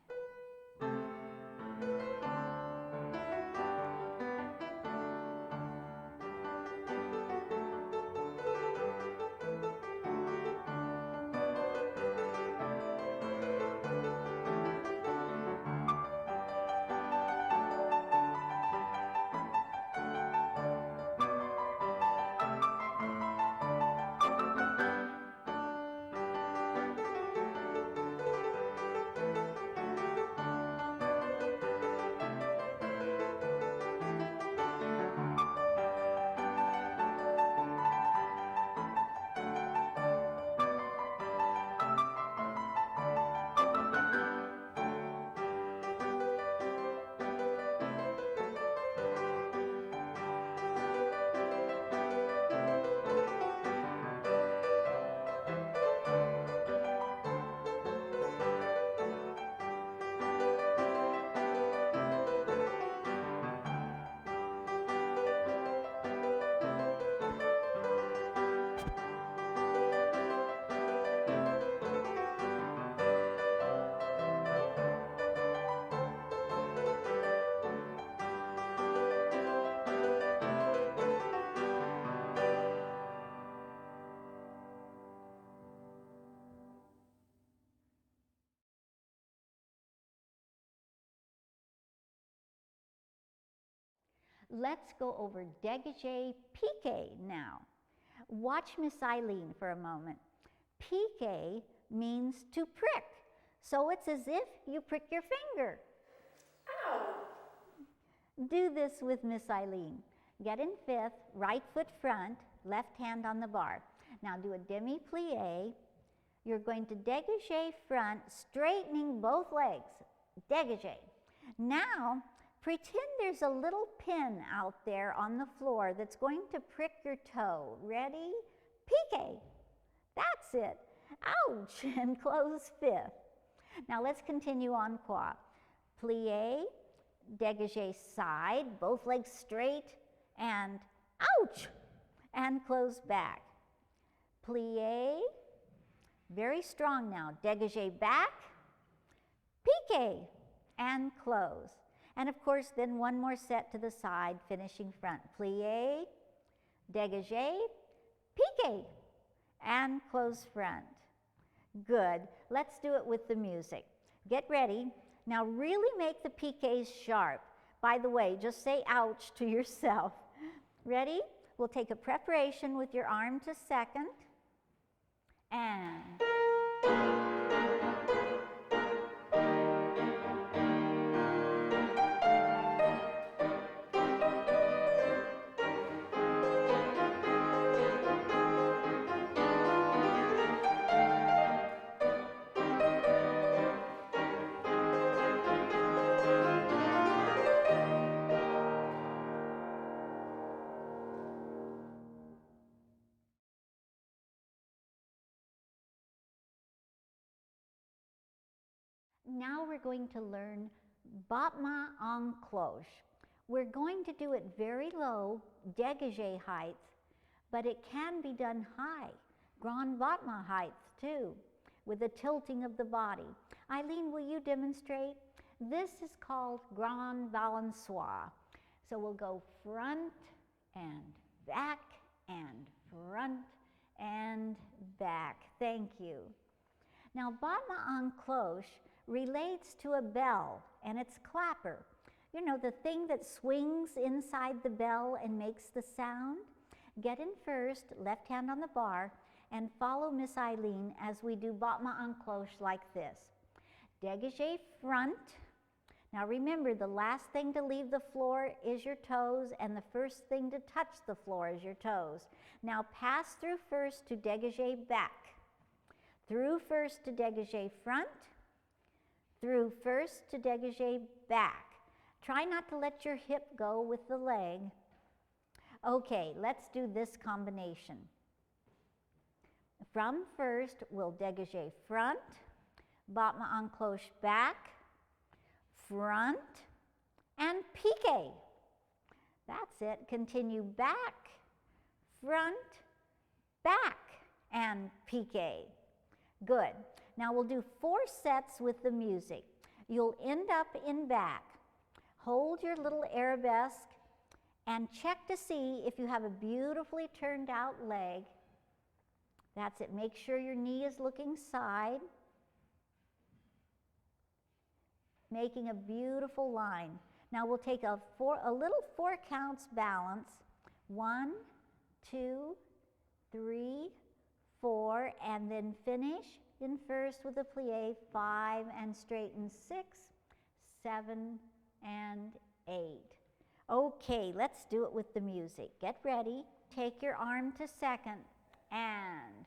let's go over dégagé piqué now. Watch Miss Eileen for a moment. Piqué means to prick. So it's as if you prick your finger. Ow! Do this with Miss Eileen. Get in fifth, right foot front, left hand on the bar. Now do a demi-plie. You're going to dégagé front, straightening both legs. Dégagé. Now, pretend there's a little pin out there on the floor that's going to prick your toe. Ready? Piqué. That's it. Ouch! And close fifth. Now let's continue en croix. Plie, dégagé side, both legs straight, and ouch! And close back. Plie, very strong now. Dégagé back, piqué, and close. And of course, then one more set to the side, finishing front. Plie, dégagé, piqué, and close front. Good. Let's do it with the music. Get ready. Now really make the piqués sharp. By the way, just say ouch to yourself. Ready? We'll take a preparation with your arm to second. And now we're going to learn battement en cloche. We're going to do it very low, dégagé height, but it can be done high, grand battement height too. with a tilting of the body. Eileen, will you demonstrate? This is called Grand Balançoire. So we'll go front and back and front and back. Thank you. Now, battement en cloche relates to a bell and its clapper. You know, the thing that swings inside the bell and makes the sound? Get in first, left hand on the bar, and follow Miss Eileen as we do battement en cloche like this. Dégagé front. Now remember, the last thing to leave the floor is your toes, and the first thing to touch the floor is your toes. Now pass through first to dégagé back. Through first to dégagé front. Through first to dégagé back. Try not to let your hip go with the leg. Okay, let's do this combination. From first, we'll dégagé front, battement en cloche back, front, and piqué. That's it. Continue back, front, back, and piqué. Good. Now we'll do 4 sets with the music. You'll end up in back. Hold your little arabesque and check to see if you have a beautifully turned out leg. That's it. Make sure your knee is looking side, making a beautiful line. Now we'll take a little 4 counts balance. 1, 2, 3, 4, and then finish in first with a plie, 5, and straighten 6, 7, and 8. Okay, let's do it with the music. Get ready. Take your arm to second and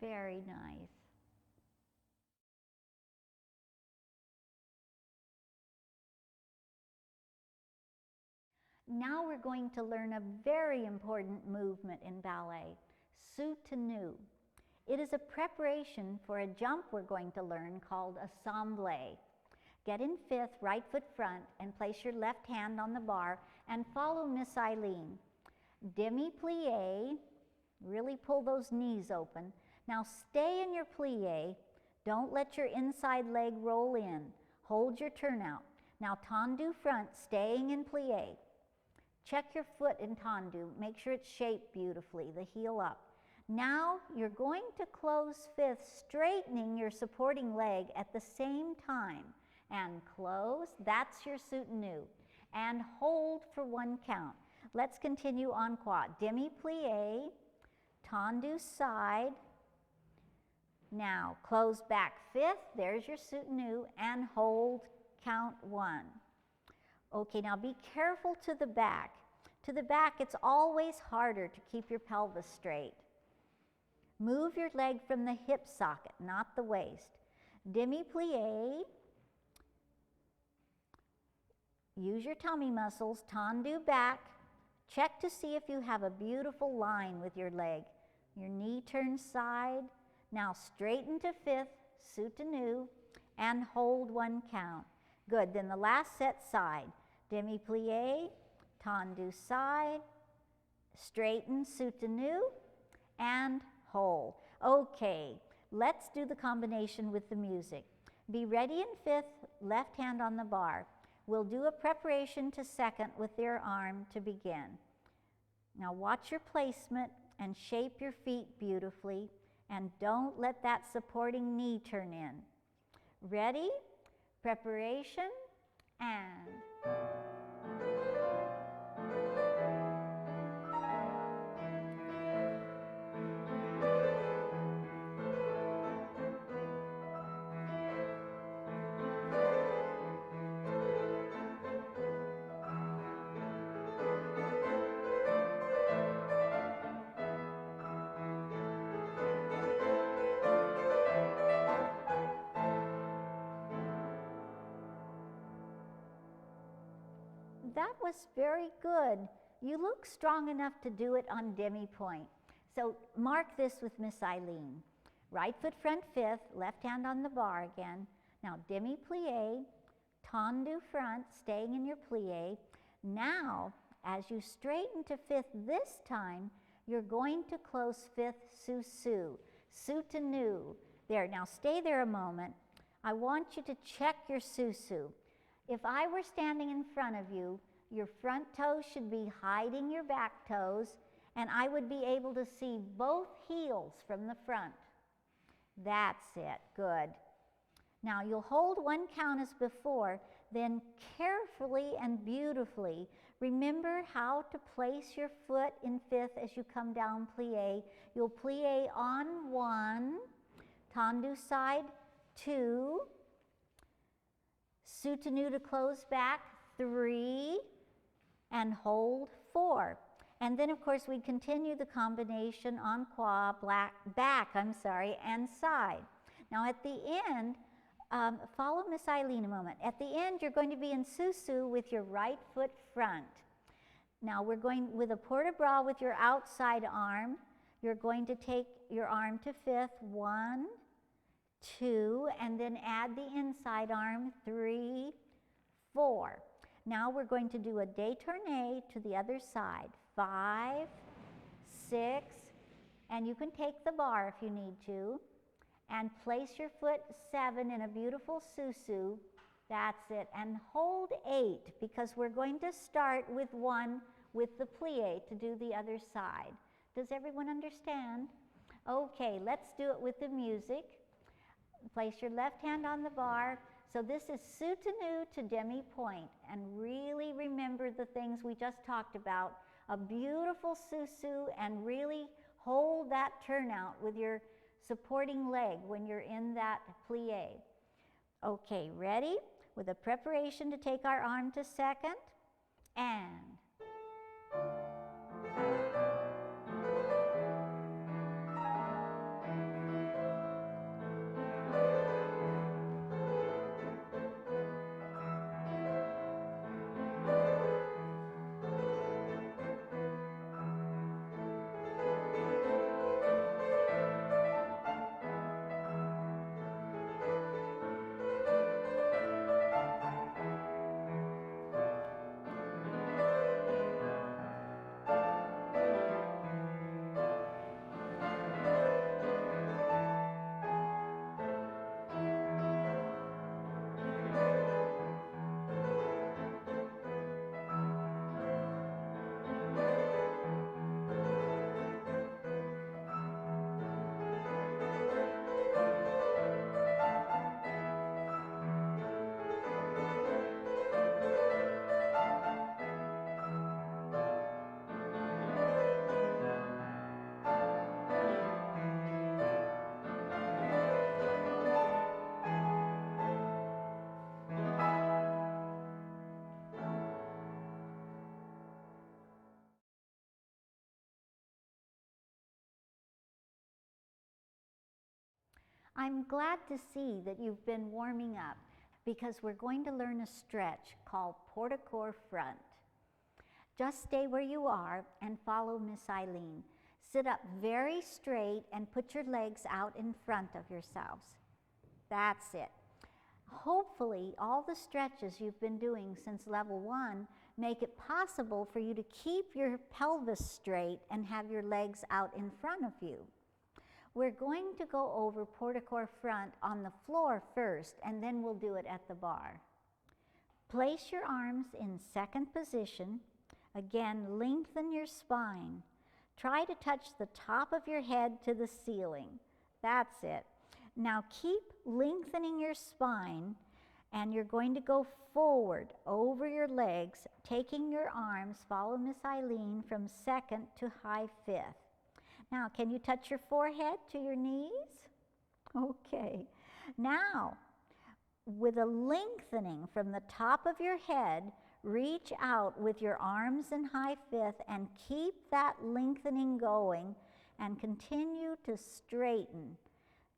very nice. Now we're going to learn a very important movement in ballet, soutenu. It is a preparation for a jump we're going to learn called assemblé. Get in fifth, right foot front, and place your left hand on the bar and follow Miss Eileen. Demi-plie, really pull those knees open. Now stay in your plie. Don't let your inside leg roll in. Hold your turnout. Now tendu front, staying in plie. Check your foot in tendu. Make sure it's shaped beautifully, the heel up. Now you're going to close fifth, straightening your supporting leg at the same time. And close, that's your soutenu. And hold for 1 count. Let's continue en quad. Demi-plie, tendu side. Now close back fifth, there's your soutenu, and hold, count 1. Okay, now be careful to the back. To the back, it's always harder to keep your pelvis straight. Move your leg from the hip socket, not the waist. Demi-plie. Use your tummy muscles, tendu back. Check to see if you have a beautiful line with your leg. Your knee turns side. Now straighten to fifth, soutenu, and hold 1 count. Good, then the last set side. Demi-plie, tendu side, straighten, soutenu, and hold. Okay, let's do the combination with the music. Be ready in fifth, left hand on the bar. We'll do a preparation to second with your arm to begin. Now watch your placement and shape your feet beautifully, and don't let that supporting knee turn in. Ready? Preparation, and... was very good. You look strong enough to do it on demi-pointe. So mark this with Miss Eileen. Right foot front fifth, left hand on the bar again. Now demi-plie, tendu front, staying in your plie. Now, as you straighten to fifth this time, you're going to close fifth sous-sus, soutenu. There, now stay there a moment. I want you to check your sous-sus. If I were standing in front of you, your front toes should be hiding your back toes, and I would be able to see both heels from the front. That's it, good. Now you'll hold one count as before, then carefully and beautifully remember how to place your foot in fifth as you come down plie. You'll plie on 1, tendu side 2, soutenu to close back 3, and hold 4. And then of course we continue the combination en croix, back, and side. Now at the end, follow Miss Eileen a moment. At the end, you're going to be in sous-sus with your right foot front. Now we're going with a port-de-bras with your outside arm. You're going to take your arm to fifth, 1, 2, and then add the inside arm, 3, 4. Now we're going to do a détourné to the other side, 5, 6, and you can take the bar if you need to. And place your foot 7 in a beautiful sous-sus. That's it. And hold 8 because we're going to start with 1 with the plie to do the other side. Does everyone understand? Okay, let's do it with the music. Place your left hand on the bar. So this is soutenu to demi-pointe. And really remember the things we just talked about. A beautiful sous-sus, and really hold that turnout with your supporting leg when you're in that plie. Okay, ready? With a preparation to take our arm to second, and I'm glad to see that you've been warming up because we're going to learn a stretch called port-de-corps front. Just stay where you are and follow Miss Eileen. Sit up very straight and put your legs out in front of yourselves. That's it. Hopefully, all the stretches you've been doing since level 1 make it possible for you to keep your pelvis straight and have your legs out in front of you. We're going to go over port-de-corps front on the floor first, and then we'll do it at the bar. Place your arms in second position. Again, lengthen your spine. Try to touch the top of your head to the ceiling. That's it. Now keep lengthening your spine, and you're going to go forward over your legs, taking your arms, follow Miss Eileen, from second to high fifth. Now, can you touch your forehead to your knees? Okay. Now, with a lengthening from the top of your head, reach out with your arms in high fifth and keep that lengthening going and continue to straighten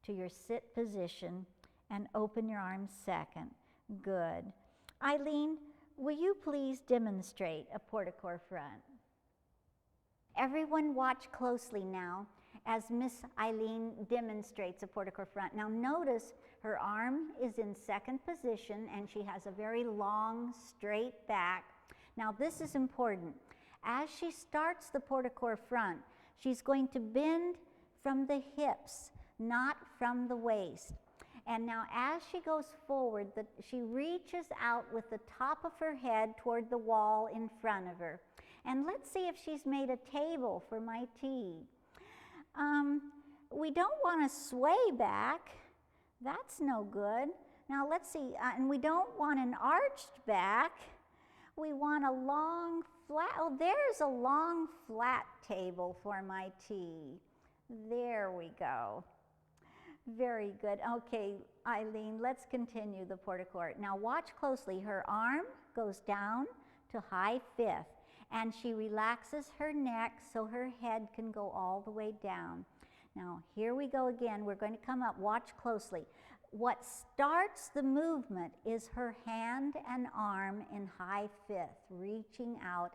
to your sit position and open your arms second. Good. Eileen, Will you please demonstrate a porte-cœur front? Everyone watch closely now as Miss Eileen demonstrates a porte-cœur front. Now notice her arm is in second position and she has a very long, straight back. Now this is important. As she starts the porte-cœur front, she's going to bend from the hips, not from the waist. And now as she goes forward, she reaches out with the top of her head toward the wall in front of her. And let's see if she's made a table for my tea. We don't want to sway back. That's no good. Now let's see, and we don't want an arched back. We want a long flat, oh, there's a long flat table for my tea. There we go. Very good. Okay, Eileen, let's continue the porte-cœur. Now watch closely. Her arm goes down to high fifth, and she relaxes her neck so her head can go all the way down. Now here we go again. We're going to come up. Watch closely. What starts the movement is her hand and arm in high fifth, reaching out,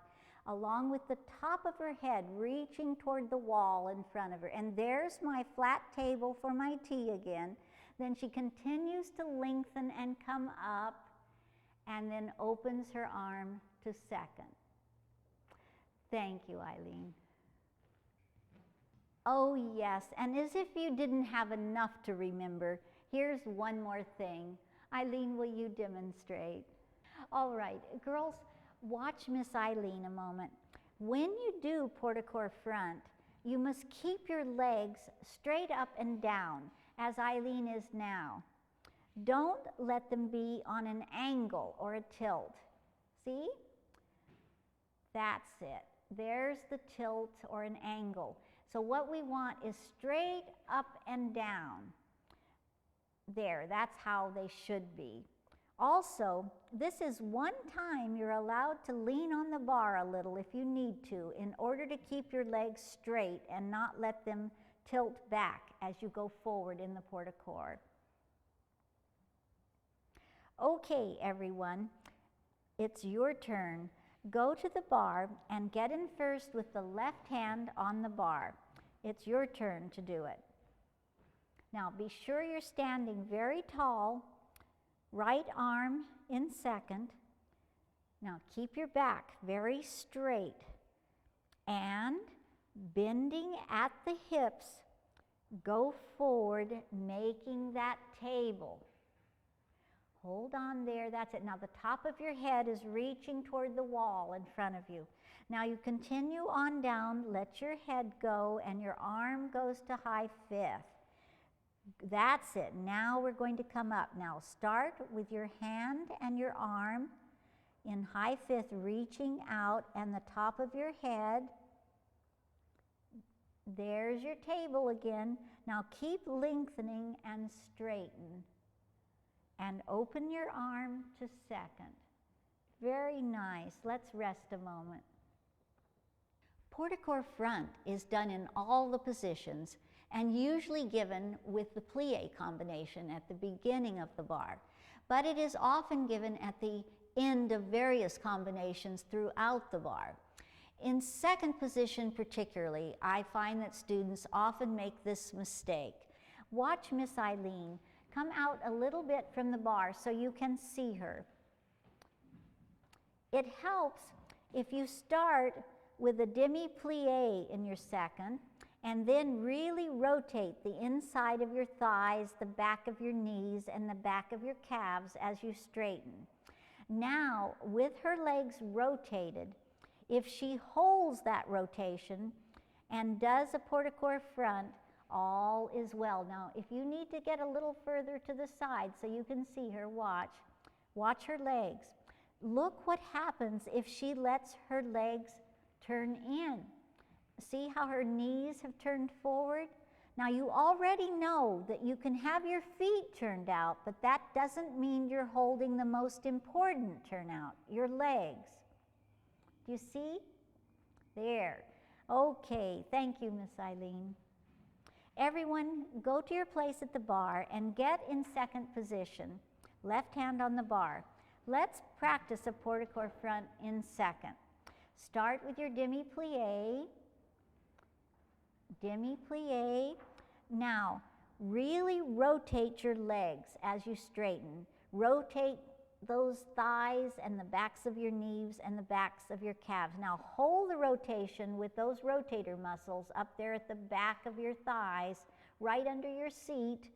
along with the top of her head, reaching toward the wall in front of her. And there's my flat table for my tea again. Then she continues to lengthen and come up, and then opens her arm to second. Thank you, Eileen. Oh yes, and as if you didn't have enough to remember, here's one more thing. Eileen, will you demonstrate? All right, girls, watch Miss Eileen a moment. When you do porte-cœur front, you must keep your legs straight up and down, as Eileen is now. Don't let them be on an angle or a tilt. See? That's it. There's the tilt or an angle. So what we want is straight up and down. There, that's how they should be. Also, this is one time you're allowed to lean on the bar a little if you need to in order to keep your legs straight and not let them tilt back as you go forward in the porte-cœur. Okay, everyone, it's your turn. Go to the bar and get in first with the left hand on the bar. It's your turn to do it. Now be sure you're standing very tall, right arm in second. Now keep your back very straight and bending at the hips, go forward, making that table. Hold on there, that's it. Now the top of your head is reaching toward the wall in front of you. Now you continue on down, let your head go, and your arm goes to high fifth. That's it. Now we're going to come up. Now start with your hand and your arm in high fifth, reaching out, and the top of your head. There's your table again. Now keep lengthening and straighten. And open your arm to second. Very nice. Let's rest a moment. Porte-cœur front is done in all the positions and usually given with the plie combination at the beginning of the bar, but it is often given at the end of various combinations throughout the bar. In second position particularly, I find that students often make this mistake. Watch Miss Eileen come out a little bit from the bar so you can see her. It helps if you start with a demi-plie in your second and then really rotate the inside of your thighs, the back of your knees, and the back of your calves as you straighten. Now, with her legs rotated, if she holds that rotation and does a porte-cœur front, all is well. Now, if you need to get a little further to the side so you can see her, watch her legs. Look what happens if she lets her legs turn in. See how her knees have turned forward? Now, you already know that you can have your feet turned out, but that doesn't mean you're holding the most important turnout, your legs. Do you see? There. Okay, thank you, Miss Eileen. Everyone, go to your place at the bar and get in second position. Left hand on the bar. Let's practice a port-a-corps front in second. Start with your demi-plie. Demi-plie. Now, really rotate your legs as you straighten. Rotate those thighs and the backs of your knees and the backs of your calves. Now, hold the rotation with those rotator muscles up there at the back of your thighs, right under your seat.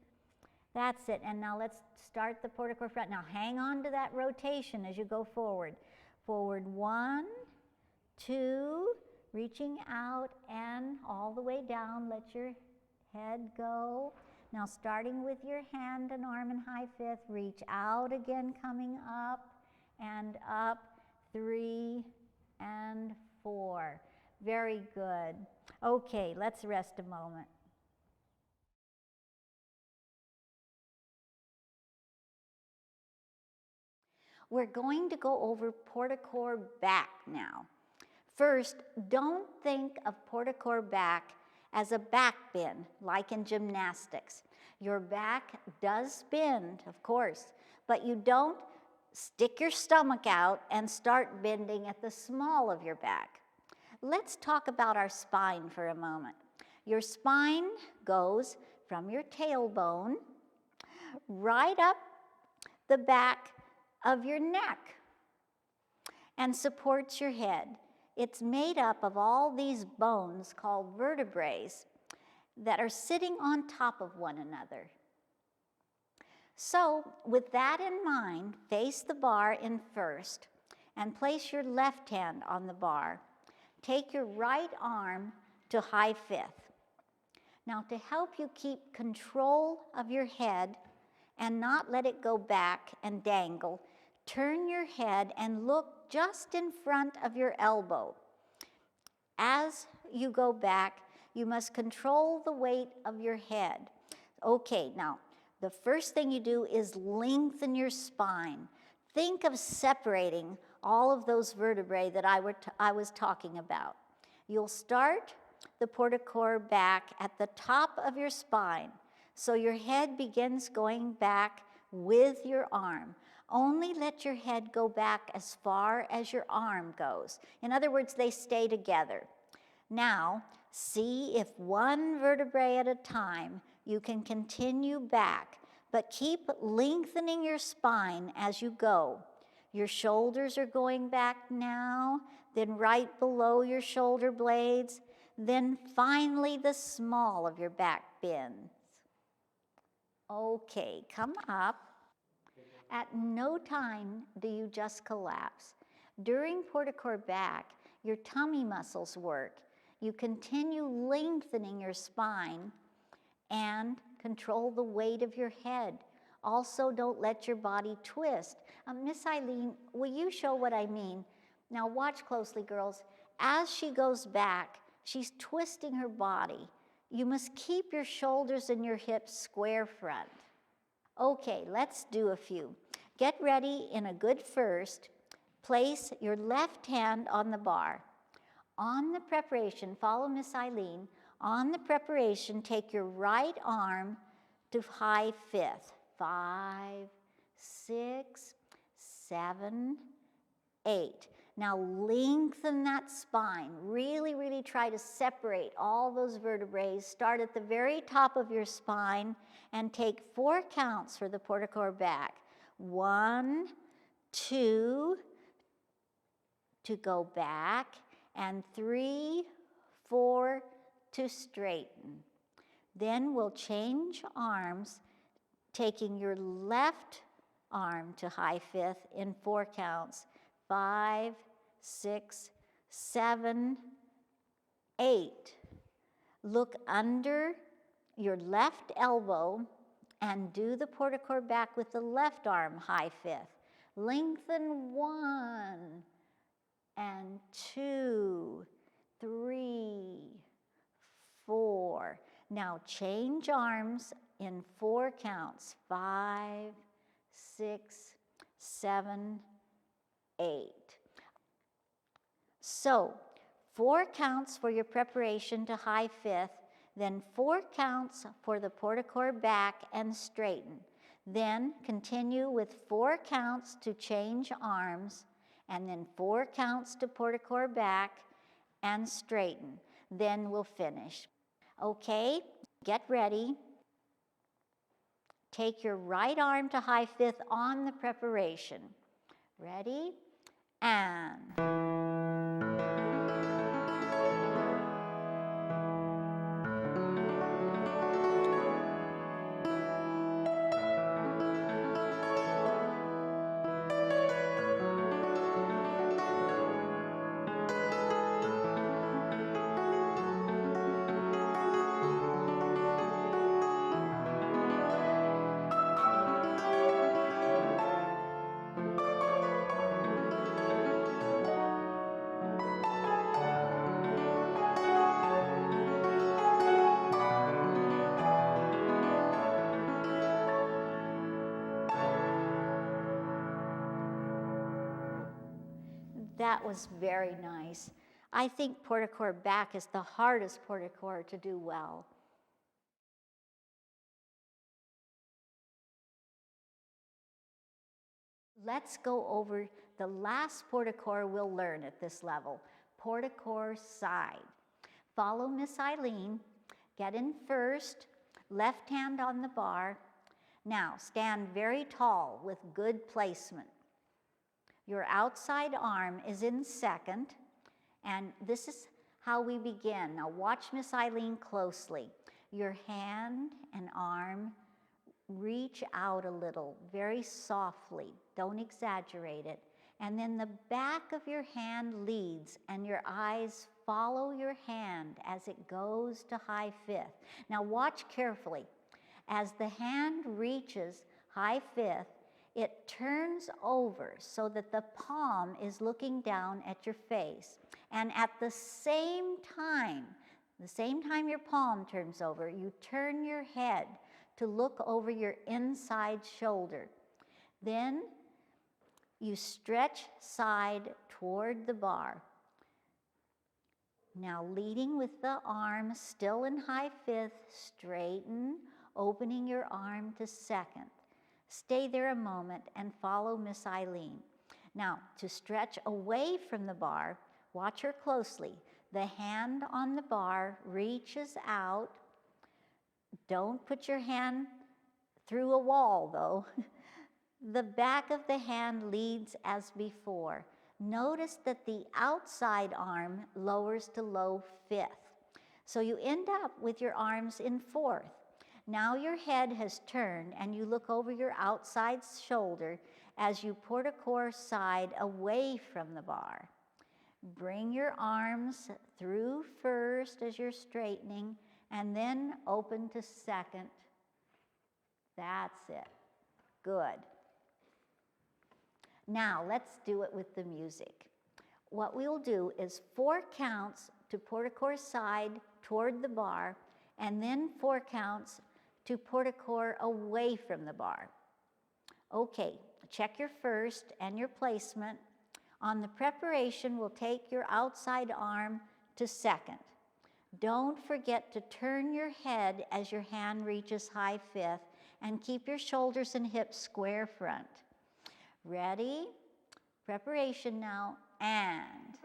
That's it. And now let's start the port-a-corps front. Now, hang on to that rotation as you go forward. Forward 1, 2, reaching out and all the way down. Let your head go. Now, starting with your hand and arm in high fifth, reach out again, coming up and up, 3 and 4. Very good. Okay, let's rest a moment. We're going to go over port-a-corps back now. First, don't think of port-a-corps back as a back bend, like in gymnastics. Your back does bend, of course, but you don't stick your stomach out and start bending at the small of your back. Let's talk about our spine for a moment. Your spine goes from your tailbone right up the back of your neck and supports your head. It's made up of all these bones called vertebrae that are sitting on top of one another. So, with that in mind, face the bar in first and place your left hand on the bar. Take your right arm to high fifth. Now, to help you keep control of your head and not let it go back and dangle, turn your head and look just in front of your elbow. As you go back, you must control the weight of your head. Okay, now, the first thing you do is lengthen your spine. Think of separating all of those vertebrae that I was talking about. You'll start the port-a-corps back at the top of your spine, so your head begins going back with your arm. Only let your head go back as far as your arm goes. In other words, they stay together. Now, see if one vertebrae at a time you can continue back, but keep lengthening your spine as you go. Your shoulders are going back now, then right below your shoulder blades, then finally the small of your back bends. Okay, come up. At no time do you just collapse. During port-a-corps back, your tummy muscles work. You continue lengthening your spine and control the weight of your head. Also, don't let your body twist. Miss Eileen, will you show what I mean? Now watch closely, girls. As she goes back, she's twisting her body. You must keep your shoulders and your hips square front. Okay, let's do a few. Get ready in a good first. Place your left hand on the bar. On the preparation, follow Miss Eileen. On the preparation, take your right arm to high fifth. 5, 6, 7, 8. Now lengthen that spine. Really, really try to separate all those vertebrae. Start at the very top of your spine and take 4 counts for the port-a-corps back. 1, 2, to go back, and 3, 4, to straighten. Then we'll change arms, taking your left arm to high fifth in 4 counts. 5, 6, 7, 8. Look under your left elbow and do the port-a-corps back with the left arm high fifth. Lengthen 1 and 2, 3, 4. Now change arms in 4 counts. 5, 6, 7, 8. So 4 counts for your preparation to high fifth, then 4 counts for the port-a-corps back and straighten. Then continue with 4 counts to change arms, and then 4 counts to port-a-corps back and straighten. Then we'll finish. Okay, get ready. Take your right arm to high fifth on the preparation. Ready? And... That was very nice. I think port-a-corps back is the hardest port-a-corps to do well. Let's go over the last port-a-corps we'll learn at this level, port-a-corps side. Follow Miss Eileen, get in first, left hand on the bar. Now stand very tall with good placement. Your outside arm is in second, and this is how we begin. Now watch Miss Eileen closely. Your hand and arm reach out a little, very softly. Don't exaggerate it. And then the back of your hand leads, and your eyes follow your hand as it goes to high fifth. Now watch carefully. As the hand reaches high fifth, it turns over so that the palm is looking down at your face. And at the same time your palm turns over, you turn your head to look over your inside shoulder. Then you stretch side toward the bar. Now leading with the arm still in high fifth, straighten, opening your arm to second. Stay there a moment and follow Miss Eileen. Now, to stretch away from the bar, watch her closely. The hand on the bar reaches out. Don't put your hand through a wall, though. The back of the hand leads as before. Notice that the outside arm lowers to low fifth. So you end up with your arms in fourth. Now your head has turned and you look over your outside shoulder as you port-a-corps side away from the bar. Bring your arms through first as you're straightening and then open to second. That's it. Good. Now let's do it with the music. What we'll do is 4 counts to port-a-corps side toward the bar and then 4 counts to port-a-corps away from the bar. Okay, check your first and your placement. On the preparation, we'll take your outside arm to second. Don't forget to turn your head as your hand reaches high fifth and keep your shoulders and hips square front. Ready? Preparation now, and...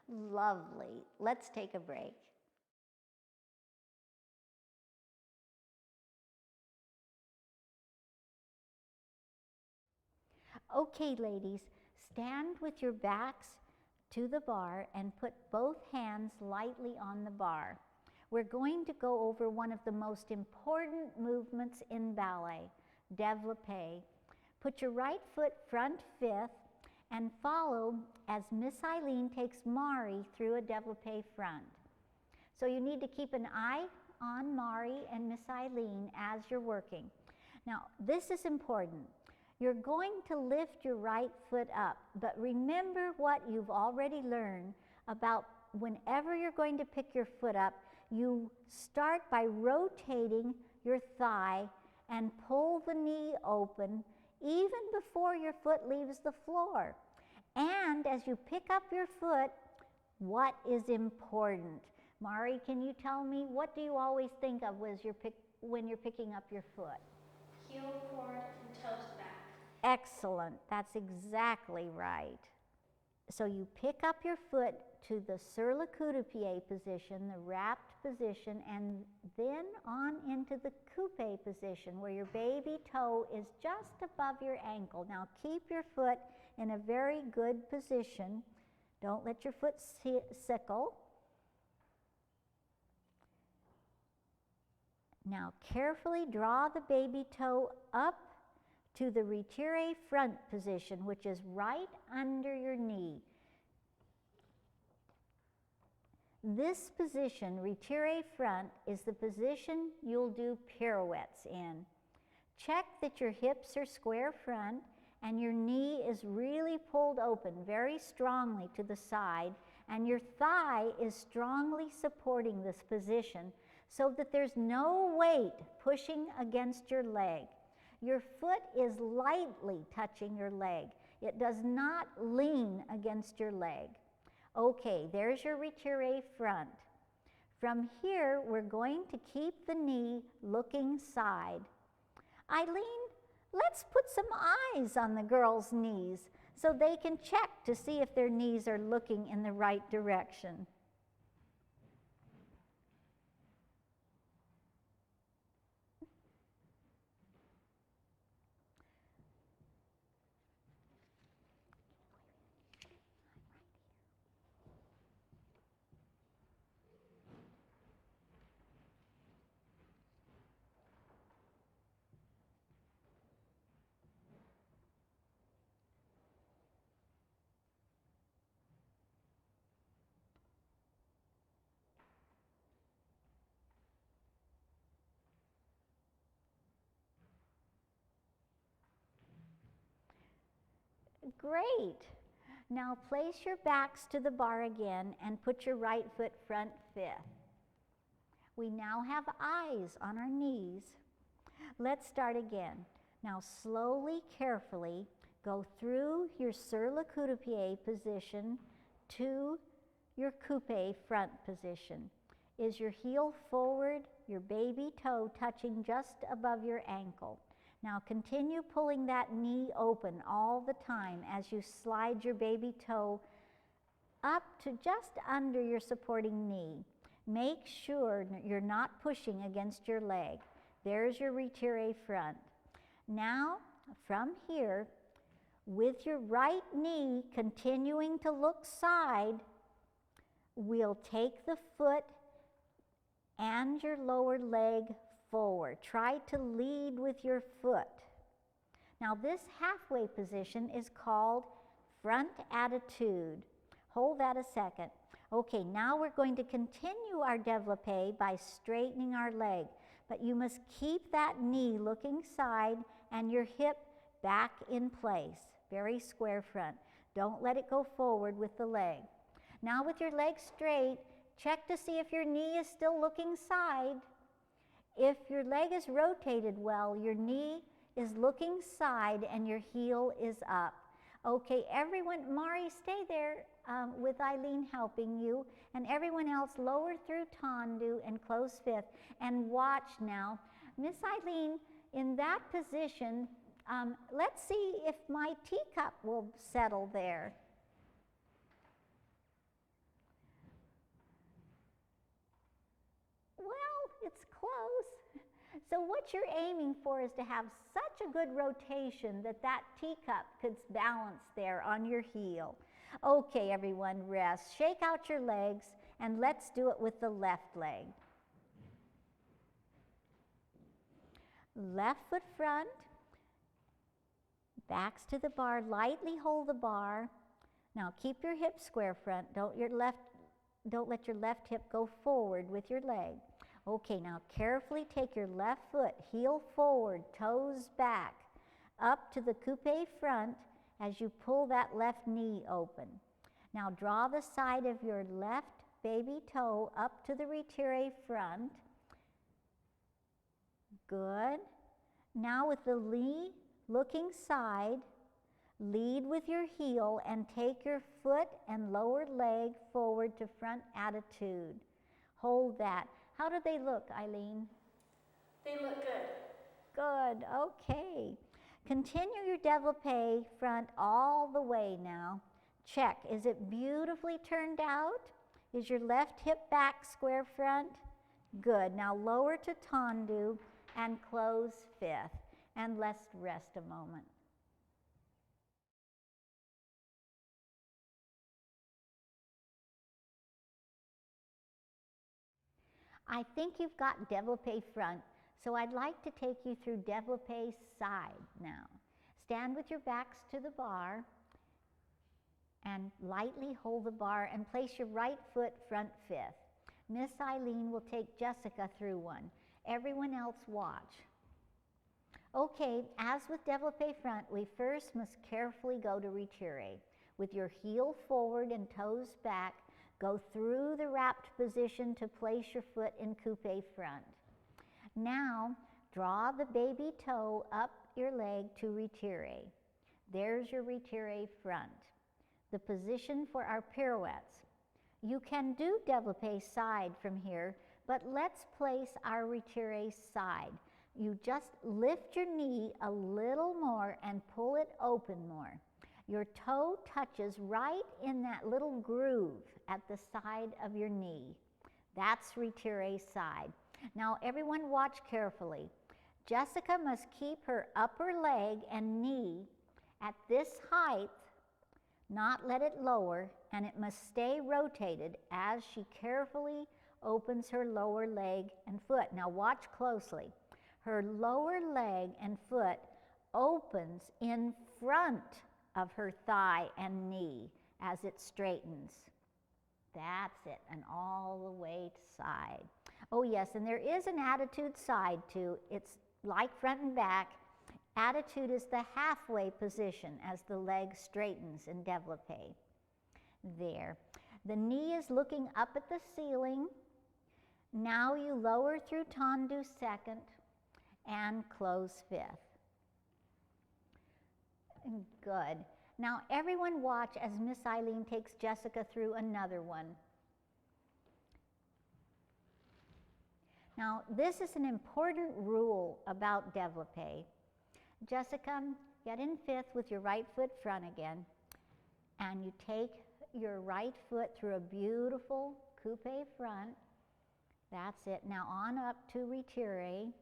Lovely. Let's take a break. Okay, ladies, stand with your backs to the bar and put both hands lightly on the bar. We're going to go over one of the most important movements in ballet, développé. Put your right foot front fifth and follow as Miss Eileen takes Mari through a développé front. So you need to keep an eye on Mari and Miss Eileen as you're working. Now, this is important. You're going to lift your right foot up, but remember what you've already learned about whenever you're going to pick your foot up, you start by rotating your thigh and pull the knee open even before your foot leaves the floor. And as you pick up your foot, what is important? Mari, can you tell me, what do you always think of when you're picking up your foot? Heel forward and toes back. Excellent. That's exactly right. So you pick up your foot to the sur le coup-de-pied position, the wrapped position, and then on into the coupe position where your baby toe is just above your ankle. Now keep your foot in a very good position. Don't let your foot sickle. Now carefully draw the baby toe up to the retiré front position, which is right under your knee. This position, retiré front, is the position you'll do pirouettes in. Check that your hips are square front and your knee is really pulled open very strongly to the side, and your thigh is strongly supporting this position so that there's no weight pushing against your leg. Your foot is lightly touching your leg. It does not lean against your leg. Okay, there's your retiré front. From here, we're going to keep the knee looking side. Eileen, let's put some eyes on the girls' knees so they can check to see if their knees are looking in the right direction. Great. Now place your backs to the bar again and put your right foot front fifth. We now have eyes on our knees. Let's start again. Now slowly, carefully go through your sur le coup-de-pied position to your coupe front position. Is your heel forward, your baby toe touching just above your ankle? Now continue pulling that knee open all the time as you slide your baby toe up to just under your supporting knee. Make sure you're not pushing against your leg. There's your retiré front. Now, from here, with your right knee continuing to look side, we'll take the foot and your lower leg forward. Try to lead with your foot. Now this halfway position is called front attitude. Hold that a second. Okay, now we're going to continue our développé by straightening our leg, but you must keep that knee looking side and your hip back in place, very square front. Don't let it go forward with the leg. Now with your leg straight, check to see if your knee is still looking side. If your leg is rotated well, your knee is looking side and your heel is up. Okay, everyone, Mari, stay there with Eileen helping you, and everyone else lower through tendu and close fifth, and watch now. Miss Eileen, in that position, let's see if my teacup will settle there. Well, it's close. So what you're aiming for is to have such a good rotation that that teacup could balance there on your heel. Okay, everyone, rest. Shake out your legs, and let's do it with the left leg. Left foot front, backs to the bar, lightly hold the bar. Now keep your hips square front. Don't let your left hip go forward with your leg. Okay, now carefully take your left foot, heel forward, toes back, up to the coupe front as you pull that left knee open. Now draw the side of your left baby toe up to the retiré front. Good. Now with the knee looking side, lead with your heel and take your foot and lower leg forward to front attitude. Hold that. How do they look, Eileen? They look good. Good, okay. Continue your développé front all the way now. Check, is it beautifully turned out? Is your left hip back square front? Good, now lower to tendu and close fifth. And let's rest a moment. I think you've got développé front, so I'd like to take you through développé side now. Stand with your backs to the bar and lightly hold the bar and place your right foot front fifth. Miss Eileen will take Jessica through one. Everyone else watch. Okay, as with développé front, we first must carefully go to retiré. With your heel forward and toes back, go through the wrapped position to place your foot in coupe front. Now, draw the baby toe up your leg to retiré. There's your retiré front. The position for our pirouettes. You can do développé side from here, but let's place our retiré side. You just lift your knee a little more and pull it open more. Your toe touches right in that little groove at the side of your knee. That's retiré side. Now everyone watch carefully. Jessica must keep her upper leg and knee at this height, not let it lower, and it must stay rotated as she carefully opens her lower leg and foot. Now watch closely. Her lower leg and foot opens in front of her thigh and knee as it straightens. That's it, and all the way to side. Oh yes, and there is an attitude side too. It's like front and back. Attitude is the halfway position as the leg straightens in développé. There. The knee is looking up at the ceiling. Now you lower through tendu second and close fifth. Good. Now everyone watch as Miss Eileen takes Jessica through another one. Now this is an important rule about développé. Jessica, get in fifth with your right foot front again, and you take your right foot through a beautiful coupe front. That's it. Now on up to retiré.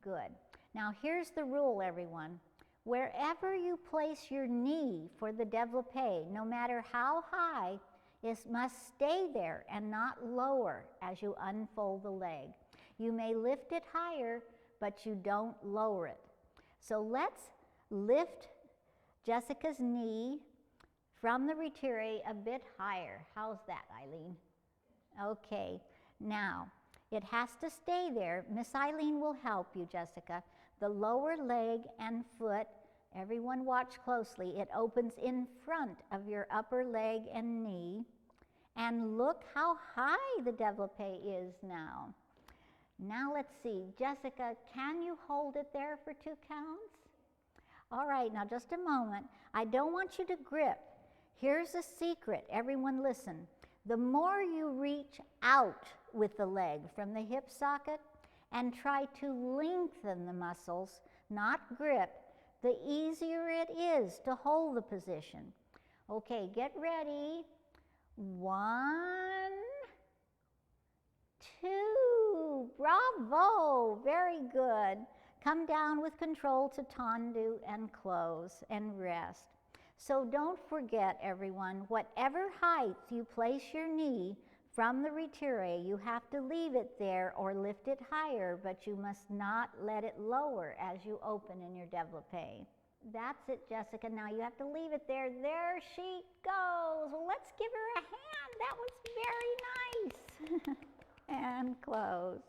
Good. Now here's the rule, everyone. Wherever you place your knee for the développé, no matter how high, it must stay there and not lower as you unfold the leg. You may lift it higher, but you don't lower it. So let's lift Jessica's knee from the retiré a bit higher. How's that, Eileen? Okay. Now, it has to stay there. Miss Eileen will help you, Jessica. The lower leg and foot, everyone watch closely. It opens in front of your upper leg and knee. And look how high the développé is now. Now let's see. Jessica, can you hold it there for 2 counts? All right, now just a moment. I don't want you to grip. Here's a secret. Everyone listen. The more you reach out with the leg from the hip socket and try to lengthen the muscles, not grip, the easier it is to hold the position. Okay, get ready. 1, 2, bravo, very good. Come down with control to tendu and close and rest. So don't forget, everyone, whatever height you place your knee from the retiré, you have to leave it there or lift it higher, but you must not let it lower as you open in your développé. That's it, Jessica. Now you have to leave it there. There she goes. Well, let's give her a hand. That was very nice. and close.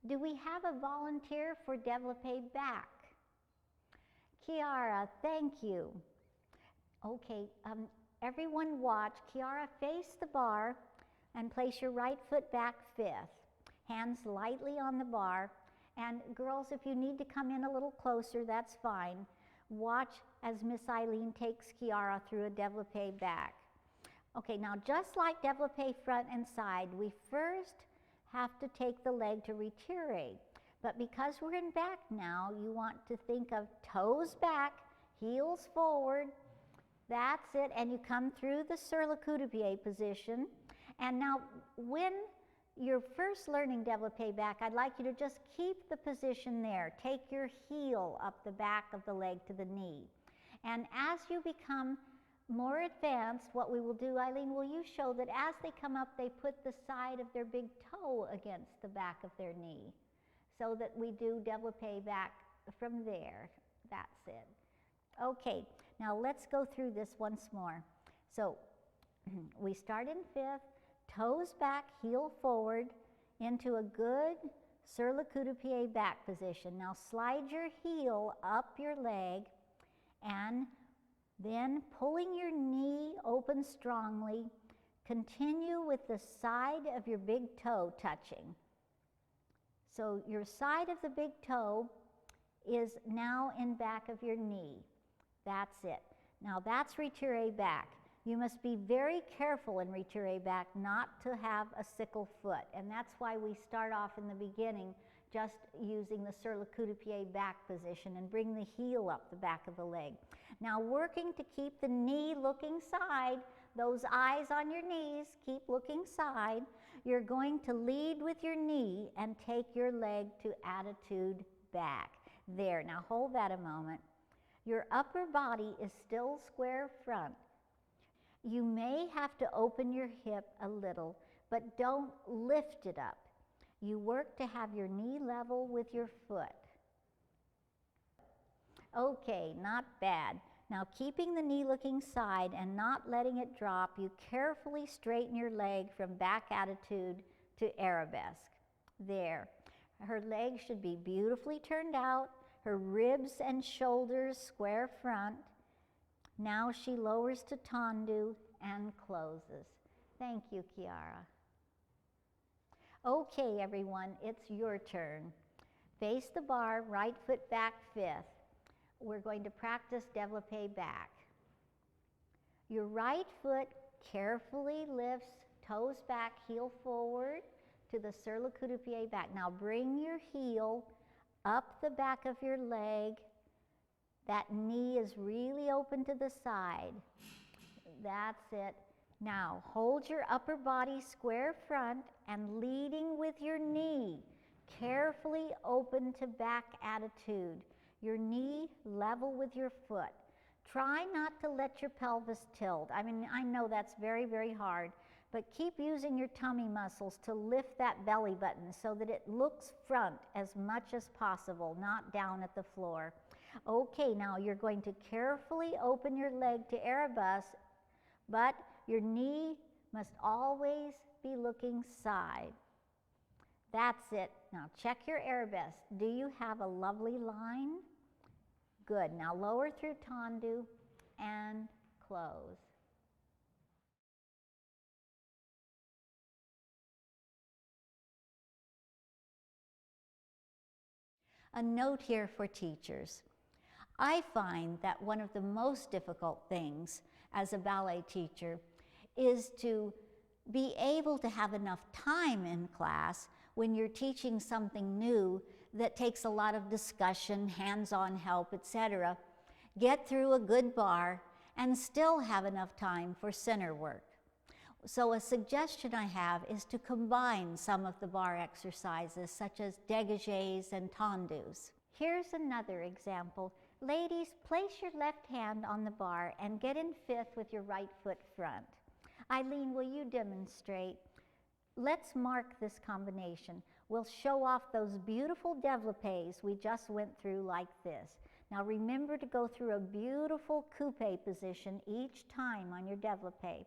Do we have a volunteer for développé back? Kiara, thank you. Okay, everyone watch. Kiara, face the bar and place your right foot back fifth. Hands lightly on the bar. And girls, if you need to come in a little closer, that's fine. Watch as Miss Eileen takes Kiara through a développé back. Okay, now just like développé front and side, we first have to take the leg to retiré. But because we're in back now, you want to think of toes back, heels forward. That's it, and you come through the sur le coup de pied position. And now when you're first learning développé back, I'd like you to just keep the position there. Take your heel up the back of the leg to the knee. And as you become more advanced, what we will do, Eileen, will you show that as they come up, they put the side of their big toe against the back of their knee, so that we do développé back from there. That's it. Okay, now let's go through this once more. So we start in fifth, toes back, heel forward, into a good sur le coup de pied back position. Now slide your heel up your leg, and then pulling your knee open strongly, continue with the side of your big toe touching. So your side of the big toe is now in back of your knee. That's it. Now that's retiré back. You must be very careful in retiré back not to have a sickle foot, and that's why we start off in the beginning just using the sur le coup de pied back position and bring the heel up the back of the leg. Now working to keep the knee looking side, those eyes on your knees, keep looking side. You're going to lead with your knee and take your leg to attitude back. There, now hold that a moment. Your upper body is still square front. You may have to open your hip a little, but don't lift it up. You work to have your knee level with your foot. Okay, not bad. Now keeping the knee looking side and not letting it drop, you carefully straighten your leg from back attitude to Arabesque. There. Her legs should be beautifully turned out, her ribs and shoulders square front. Now she lowers to tendu and closes. Thank you, Kiara. Okay, everyone, it's your turn. Face the bar, right foot back fifth. We're going to practice développé back. Your right foot carefully lifts, toes back, heel forward to the sur le coup de pied back. Now bring your heel up the back of your leg. That knee is really open to the side. That's it. Now hold your upper body square front and leading with your knee, carefully open to back attitude. Your knee level with your foot. Try not to let your pelvis tilt. I mean, I know that's very, very hard, but keep using your tummy muscles to lift that belly button so that it looks front as much as possible, not down at the floor. Okay, now you're going to carefully open your leg to Arabesque, but your knee must always be looking side. That's it. Now check your Arabesque. Do you have a lovely line? Good. Now lower through tendu and close. A note here for teachers. I find that one of the most difficult things as a ballet teacher is to be able to have enough time in class when you're teaching something new that takes a lot of discussion, hands-on help, etc. Get through a good bar and still have enough time for center work. So a suggestion I have is to combine some of the bar exercises such as dégagés and tendus. Here's another example. Ladies, place your left hand on the bar and get in fifth with your right foot front. Eileen, will you demonstrate? Let's mark this combination. We'll show off those beautiful développés we just went through like this. Now remember to go through a beautiful coupe position each time on your développé.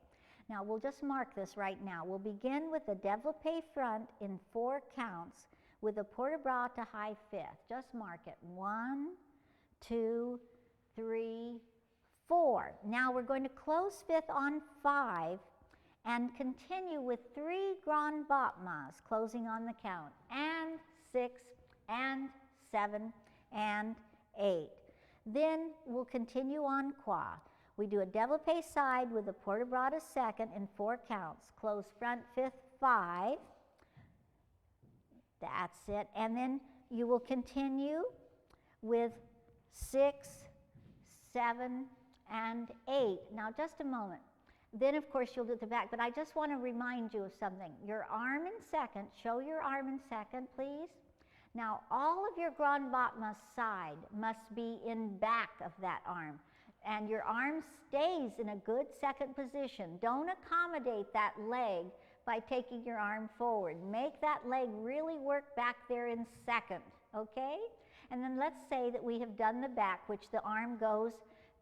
Now we'll just mark this right now. We'll begin with the développé front in 4 counts with a port de bras to high fifth. Just mark it. 1, 2, 3, 4. Now we're going to close fifth on 5 and continue with 3 grand battements, closing on the count, and 6, and 7, and 8. Then we'll continue on croix. We do a développé side with a port de bras to second in 4 counts. Close front fifth 5. That's it. And then you will continue with 6, 7, and 8. Now just a moment. Then of course you'll do the back, but I just want to remind you of something. Your arm in second, show your arm in second, please. Now all of your grand battement side must be in back of that arm. And your arm stays in a good second position. Don't accommodate that leg by taking your arm forward. Make that leg really work back there in second, okay? And then let's say that we have done the back, which the arm goes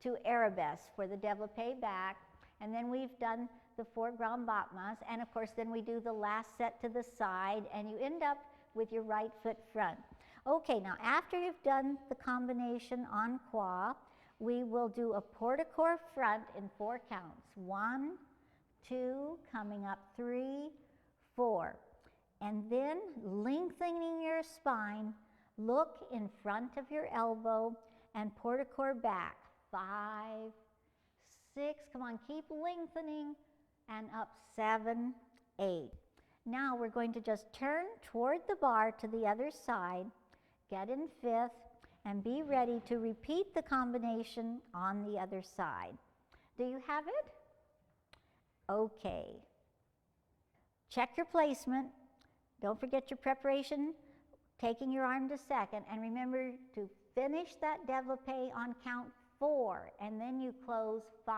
to Arabesque for the développé back, and then we've done the 4 grand battements, and of course then we do the last set to the side, and you end up with your right foot front. Okay, now after you've done the combination en croix, we will do a port de corps front in 4 counts. 1, 2, coming up 3, 4. And then lengthening your spine, look in front of your elbow and port de corps back. 5, 6, come on, keep lengthening, and up 7, 8. Now we're going to just turn toward the barre to the other side, get in fifth, and be ready to repeat the combination on the other side. Do you have it? Okay. Check your placement. Don't forget your preparation, taking your arm to second, and remember to finish that développé on count 4, and then you close 5.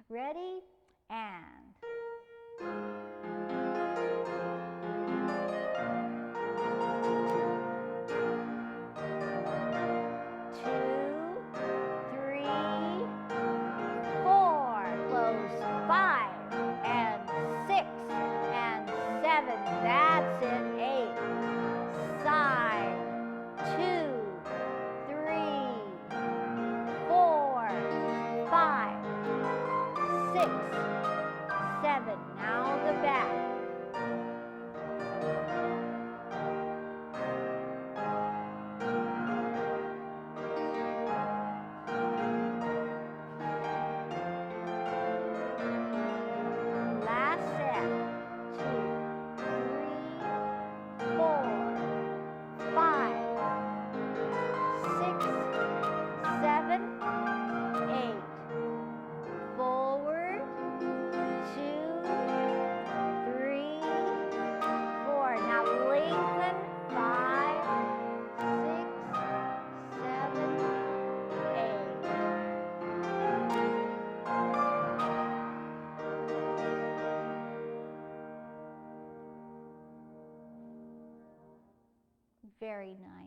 Ready? And... That's it, 8. Side, 2, 3, 4, 5, 6, 7. Now the back. Last set. 2, 3, 4, 5, 6, 7, 8. Very nice.